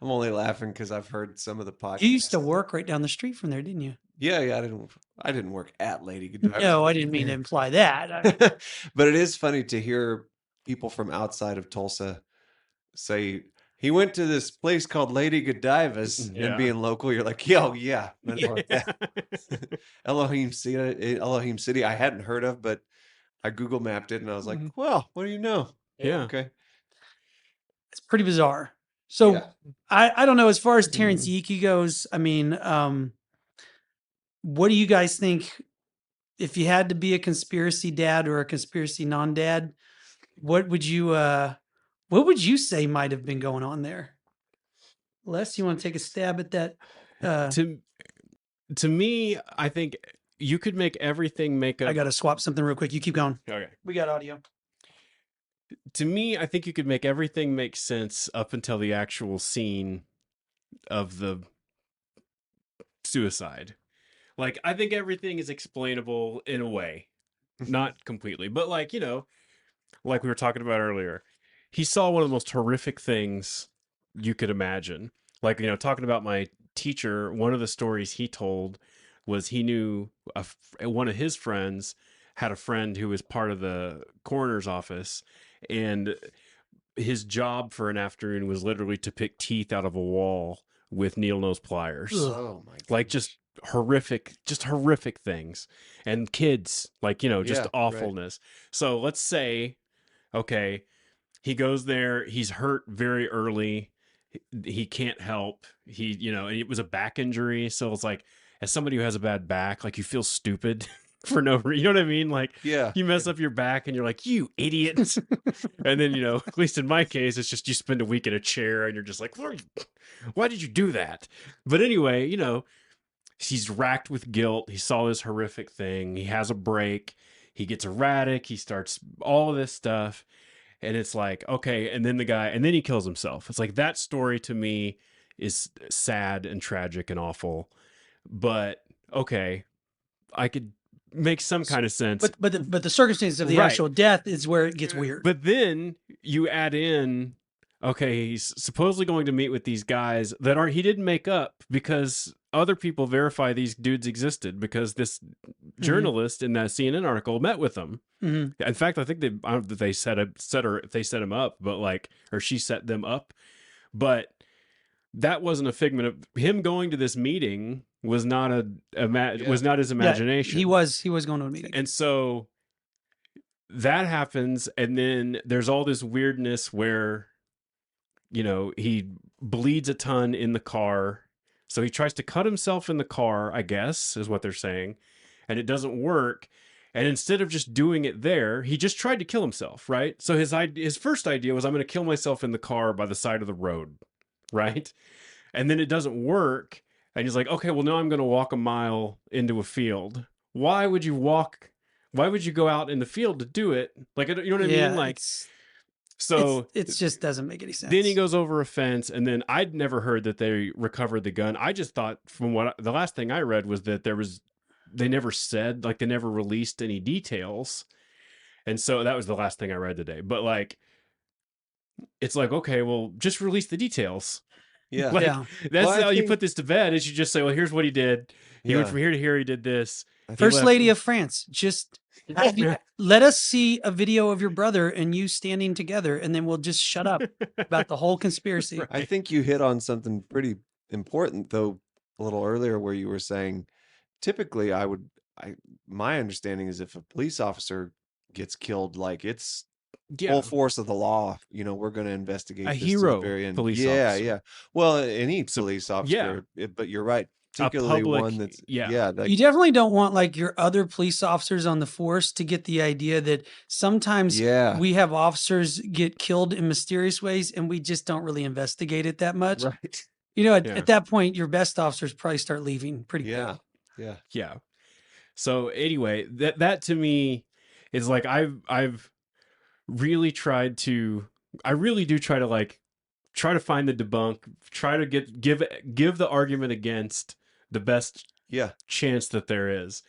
I'm only laughing because I've heard some of the podcasts. You used to work right down the street from there, didn't you? Yeah, I didn't work at Lady Godiva. No, I didn't mean to imply that. But it is funny to hear people from outside of Tulsa say he went to this place called Lady Godiva's, Yeah. and being local, you're like, yo, yeah. Elohim City, I hadn't heard of, but I Google mapped it and I was like, well, what do you know? Yeah. Okay. It's pretty bizarre. So Yeah. I don't know, as far as Terrance Yeakey goes, I mean, what do you guys think if you had to be a conspiracy dad or a conspiracy non-dad, what would you say might have been going on there? Les, you want to take a stab at that? To me, I think you could make everything make up. I got to swap something real quick. You keep going. Okay. We got audio. To me, I think you could make everything make sense up until the actual scene of the suicide. Like, I think everything is explainable in a way, not completely, but like, you know, like we were talking about earlier, he saw one of the most horrific things you could imagine. Like, you know, talking about my teacher, one of the stories he told was he knew one of his friends had a friend who was part of the coroner's office, and his job for an afternoon was literally to pick teeth out of a wall with needle nose pliers. Oh my God. Like just horrific things. And kids, like, you know, just Yeah, awfulness. So let's say, okay, he goes there, he's hurt very early. He can't help. He, you know, and it was a back injury. So it's like, as somebody who has a bad back, like you feel stupid for no reason. You know what I mean? Like, Yeah. you mess up your back and you're like, you idiot. And then, you know, at least in my case, it's just you spend a week in a chair and you're just like, why did you do that? But anyway, you know, he's racked with guilt. He saw this horrific thing. He has a break. He gets erratic. He starts all of this stuff. And it's like, okay. And then then he kills himself. It's like that story to me is sad and tragic and awful. But okay, I could make some kind of sense. But the circumstances of the actual death is where it gets weird. But then you add in, okay, he's supposedly going to meet with these guys that he didn't make up, because other people verify these dudes existed, because this journalist in that CNN article met with them. Mm-hmm. In fact, I think I don't know if they set him up, but like, or she set them up, but that wasn't a figment of him going to this meeting. Was not was not his imagination. Yeah, he was going to a meeting. And so that happens, and then there's all this weirdness where, you know, he bleeds a ton in the car. So he tries to cut himself in the car, I guess, is what they're saying, and it doesn't work. And instead of just doing it there, he just tried to kill himself, right? So his first idea was, I'm going to kill myself in the car by the side of the road, right? And then it doesn't work. And he's like, okay, well, now I'm going to walk a mile into a field. Why would you go out in the field to do it? Like, you know what I mean? Like, so it just doesn't make any sense. Then he goes over a fence, and then I'd never heard that they recovered the gun. I just thought, from the last thing I read was that they never said, like, they never released any details. And so that was the last thing I read today. But like, it's like, okay, well, just release the details. Yeah. Like, yeah. That's how you put this to bed, is you just say, well, here's what he did. He went from here to here. He did this. First Lady of France, just let us see a video of your brother and you standing together, and then we'll just shut up about the whole conspiracy. I think you hit on something pretty important, though, a little earlier, where you were saying, typically my understanding is if a police officer gets killed, like, it's full force of the law. You know, we're going to investigate a this hero to the very end. police yeah, officer. Yeah. Well, any police officer, but you're right. Particularly one that's like, you definitely don't want like your other police officers on the force to get the idea that sometimes we have officers get killed in mysterious ways and we just don't really investigate it that much. Right. You know, at that point, your best officers probably start leaving pretty quick. Yeah. Yeah. So anyway, that to me is like I've really tried to I really do try to like try to find the debunk, try to give the argument against the best Yeah. chance that there is.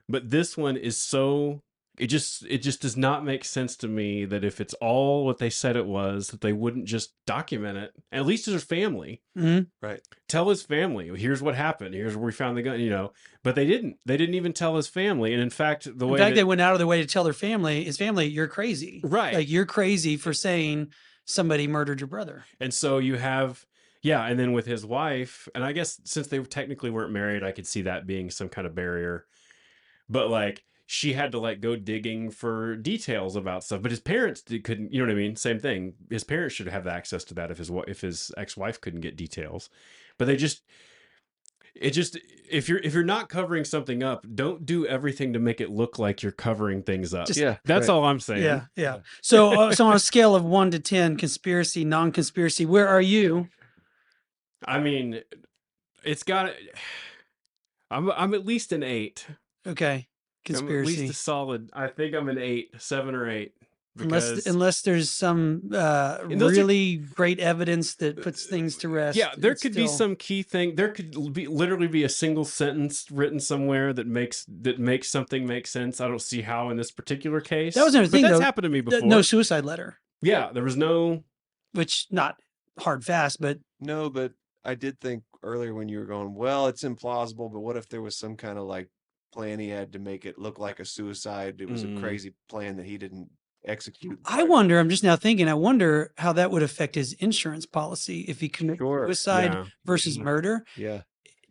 But this one is so it just does not make sense to me that if it's all what they said it was, that they wouldn't just document it, at least to their family. Mm-hmm. Right. Tell his family, here's what happened, here's where we found the gun, you know. But they didn't even tell his family. And in fact, They went out of their way to tell his family, you're crazy. Right. Like, you're crazy for saying somebody murdered your brother. And so you have, yeah, and then with his wife, and I guess since they technically weren't married, I could see that being some kind of barrier. But like, she had to like go digging for details about stuff. But his parents couldn't, you know what I mean? Same thing. His parents should have access to that if his ex-wife couldn't get details. But if you're not covering something up, don't do everything to make it look like you're covering things up. That's all I'm saying. Yeah. So so on a scale of 1 to 10, conspiracy, non-conspiracy, where are you? I mean, it's got. I'm at least an 8. Okay. Conspiracy. I'm at least a solid. I think I'm an 8, 7 or 8. Unless there's some really great evidence that puts things to rest. Yeah, there could be some key thing. There could literally be a single sentence written somewhere that makes something make sense. I don't see how in this particular case. That was another thing, that's though. happened to me before. No suicide letter. Yeah, there was no. Which, not hard fast, but. No, but I did think earlier when you were going, well, it's implausible, but what if there was some kind of like plan he had to make it look like a suicide? It was a crazy plan that he didn't execute. I'm just now thinking, I wonder how that would affect his insurance policy if he committed suicide versus murder. Yeah.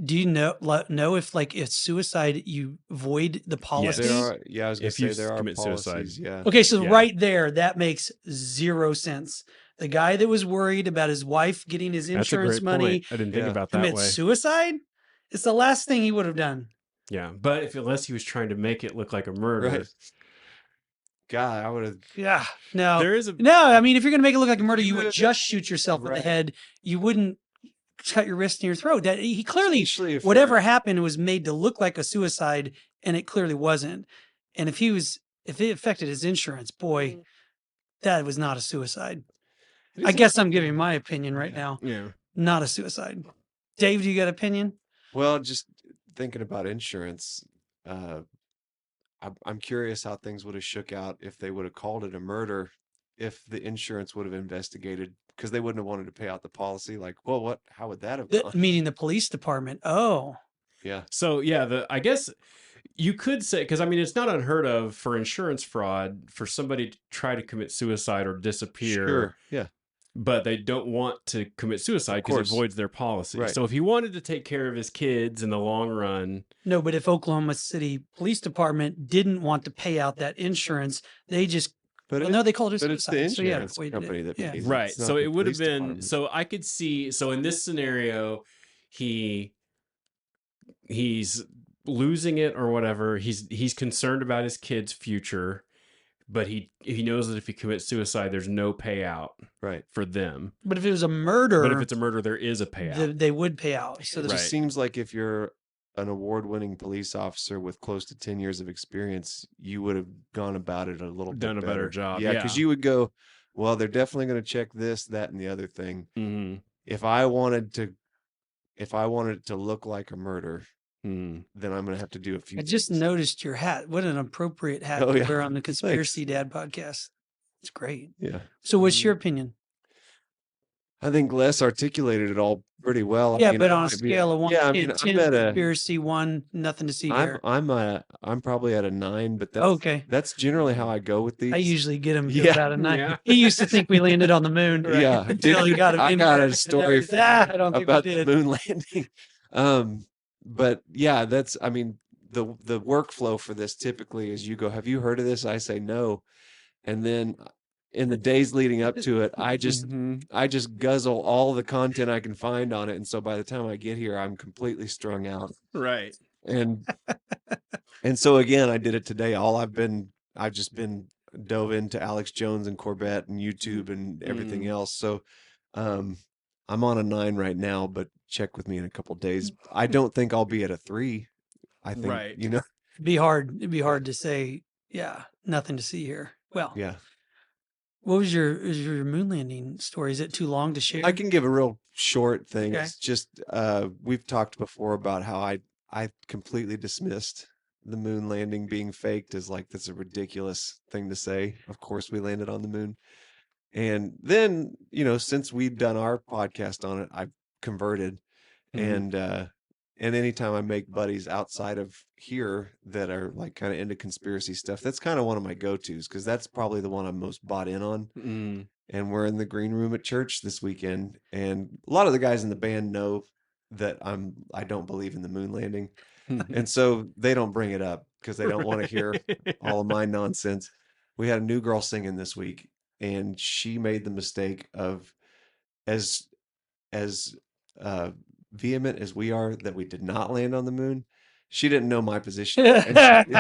Do you know if like it's suicide, you void the policy? Yes. I was going to say there are policies. Suicide. Yeah. Okay, so right there, that makes zero sense. The guy that was worried about his wife getting his insurance money, I didn't think about that way. Suicide? It's the last thing he would have done. Yeah, but unless he was trying to make it look like a murder. Right. God, I would have. Yeah, no. There is I mean, if you're going to make it look like a murder, you would just shoot yourself in the head. You wouldn't cut your wrist in your throat. That he clearly, whatever happened was made to look like a suicide, and it clearly wasn't. And if it affected his insurance, boy, that was not a suicide. I guess I'm giving my opinion right now. Yeah, not a suicide. Dave, do you got an opinion? Well, just thinking about insurance. I'm curious how things would have shook out if they would have called it a murder, if the insurance would have investigated, because they wouldn't have wanted to pay out the policy. Like, well, how would that have gone? Meaning the police department. Oh. Yeah. So, yeah, I guess you could say, because I mean, it's not unheard of for insurance fraud for somebody to try to commit suicide or disappear. Sure. Yeah. But they don't want to commit suicide because it voids their policy. Right. So if he wanted to take care of his kids in the long run. No, but if Oklahoma City Police Department didn't want to pay out that insurance, they just. No, they called it suicide. But it's the insurance company that pays it. Right. So it would have been. Department. So I could see. So in this scenario, he's losing it or whatever. He's concerned about his kid's future. But he knows that if he commits suicide, there's no payout for them. But if it was a murder... But if it's a murder, there is a payout. They would pay out. So it just seems like if you're an award-winning police officer with close to 10 years of experience, you would have gone about it a little bit better. Done a better job. Yeah, because you would go, well, they're definitely going to check this, that, and the other thing. Mm-hmm. If I wanted it to look like a murder... then I'm going to have to do a few. I just noticed your hat. What an appropriate hat to wear on the Conspiracy Dad podcast. It's great. Yeah. So what's your opinion? I think Les articulated it all pretty well. Yeah, but on a scale of 1 to 10, 10 I'm at conspiracy, 1, nothing to see here. I'm probably at a 9, but that's generally how I go with these. I usually get him to about a 9. Yeah. He used to think we landed on the moon. Yeah. Until he got him I got a story about the moon landing. But yeah, the workflow for this typically is you go, have you heard of this? I say no. And then in the days leading up to it, I just guzzle all the content I can find on it. And so by the time I get here, I'm completely strung out. Right. And so again, I did it today. I've just been dove into Alex Jones and Corbett and YouTube and everything else. So, I'm on a 9 right now, but check with me in a couple of days. I don't think I'll be at a 3. I think, Right. you know, It'd be hard to say, yeah, nothing to see here. Well, yeah. what was your moon landing story? Is it too long to share? I can give a real short thing. Okay. It's just we've talked before about how I completely dismissed the moon landing being faked as like that's a ridiculous thing to say. Of course, we landed on the moon. And then, you know, since we've done our podcast on it, I've converted. Mhm. And anytime I make buddies outside of here that are like kind of into conspiracy stuff, that's kind of one of my go-tos because that's probably the one I'm most bought in on. Mm. And we're in the green room at church this weekend, and a lot of the guys in the band know that I don't believe in the moon landing, and so they don't bring it up because they don't want to hear all of my nonsense. We had a new girl singing this week, and she made the mistake of as as vehement as we are that we did not land on the moon. She didn't know my position, and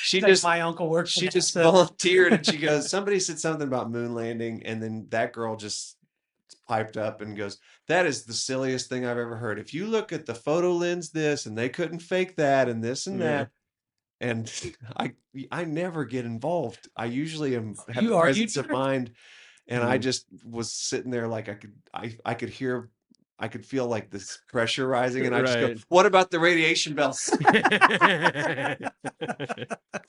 she Like just my uncle works. she just volunteered, and she goes, somebody said something about moon landing, and then that girl just piped up and goes, that is the silliest thing I've ever heard. If you look at the photo lens this, and they couldn't fake that, and this and Yeah. that. And I never get involved. I usually have You the are presence of you- mind, and I Mm. just was sitting there like I could hear, I could feel like this pressure rising, and I just go, Right. what about the radiation belts?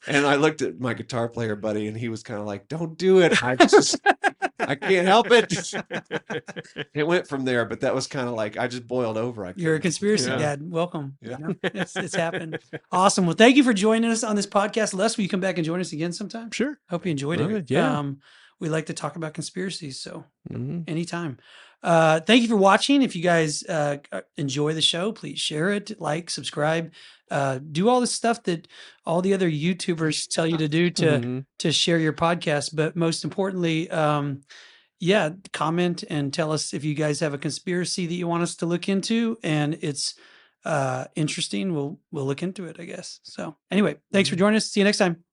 And I looked at my guitar player buddy, and he was kind of like, don't do it. I can't help it. It went from there, but that was kind of like I just boiled over. You're a couldn't- conspiracy Yeah. dad. Welcome. Yeah. You know, it's happened. Awesome. Well, thank you for joining us on this podcast. Les, will you come back and join us again sometime? Sure. Hope you enjoyed Love it. it. Yeah. We like to talk about conspiracies, so Mhm. anytime. Thank you for watching. If you guys enjoy the show, please share it, like, subscribe, do all the stuff that all the other YouTubers tell you to do Mhm. to share your podcast. But most importantly, yeah, comment and tell us if you guys have a conspiracy that you want us to look into, and it's interesting. We'll look into it, I guess. So anyway, thanks for joining us. See you next time.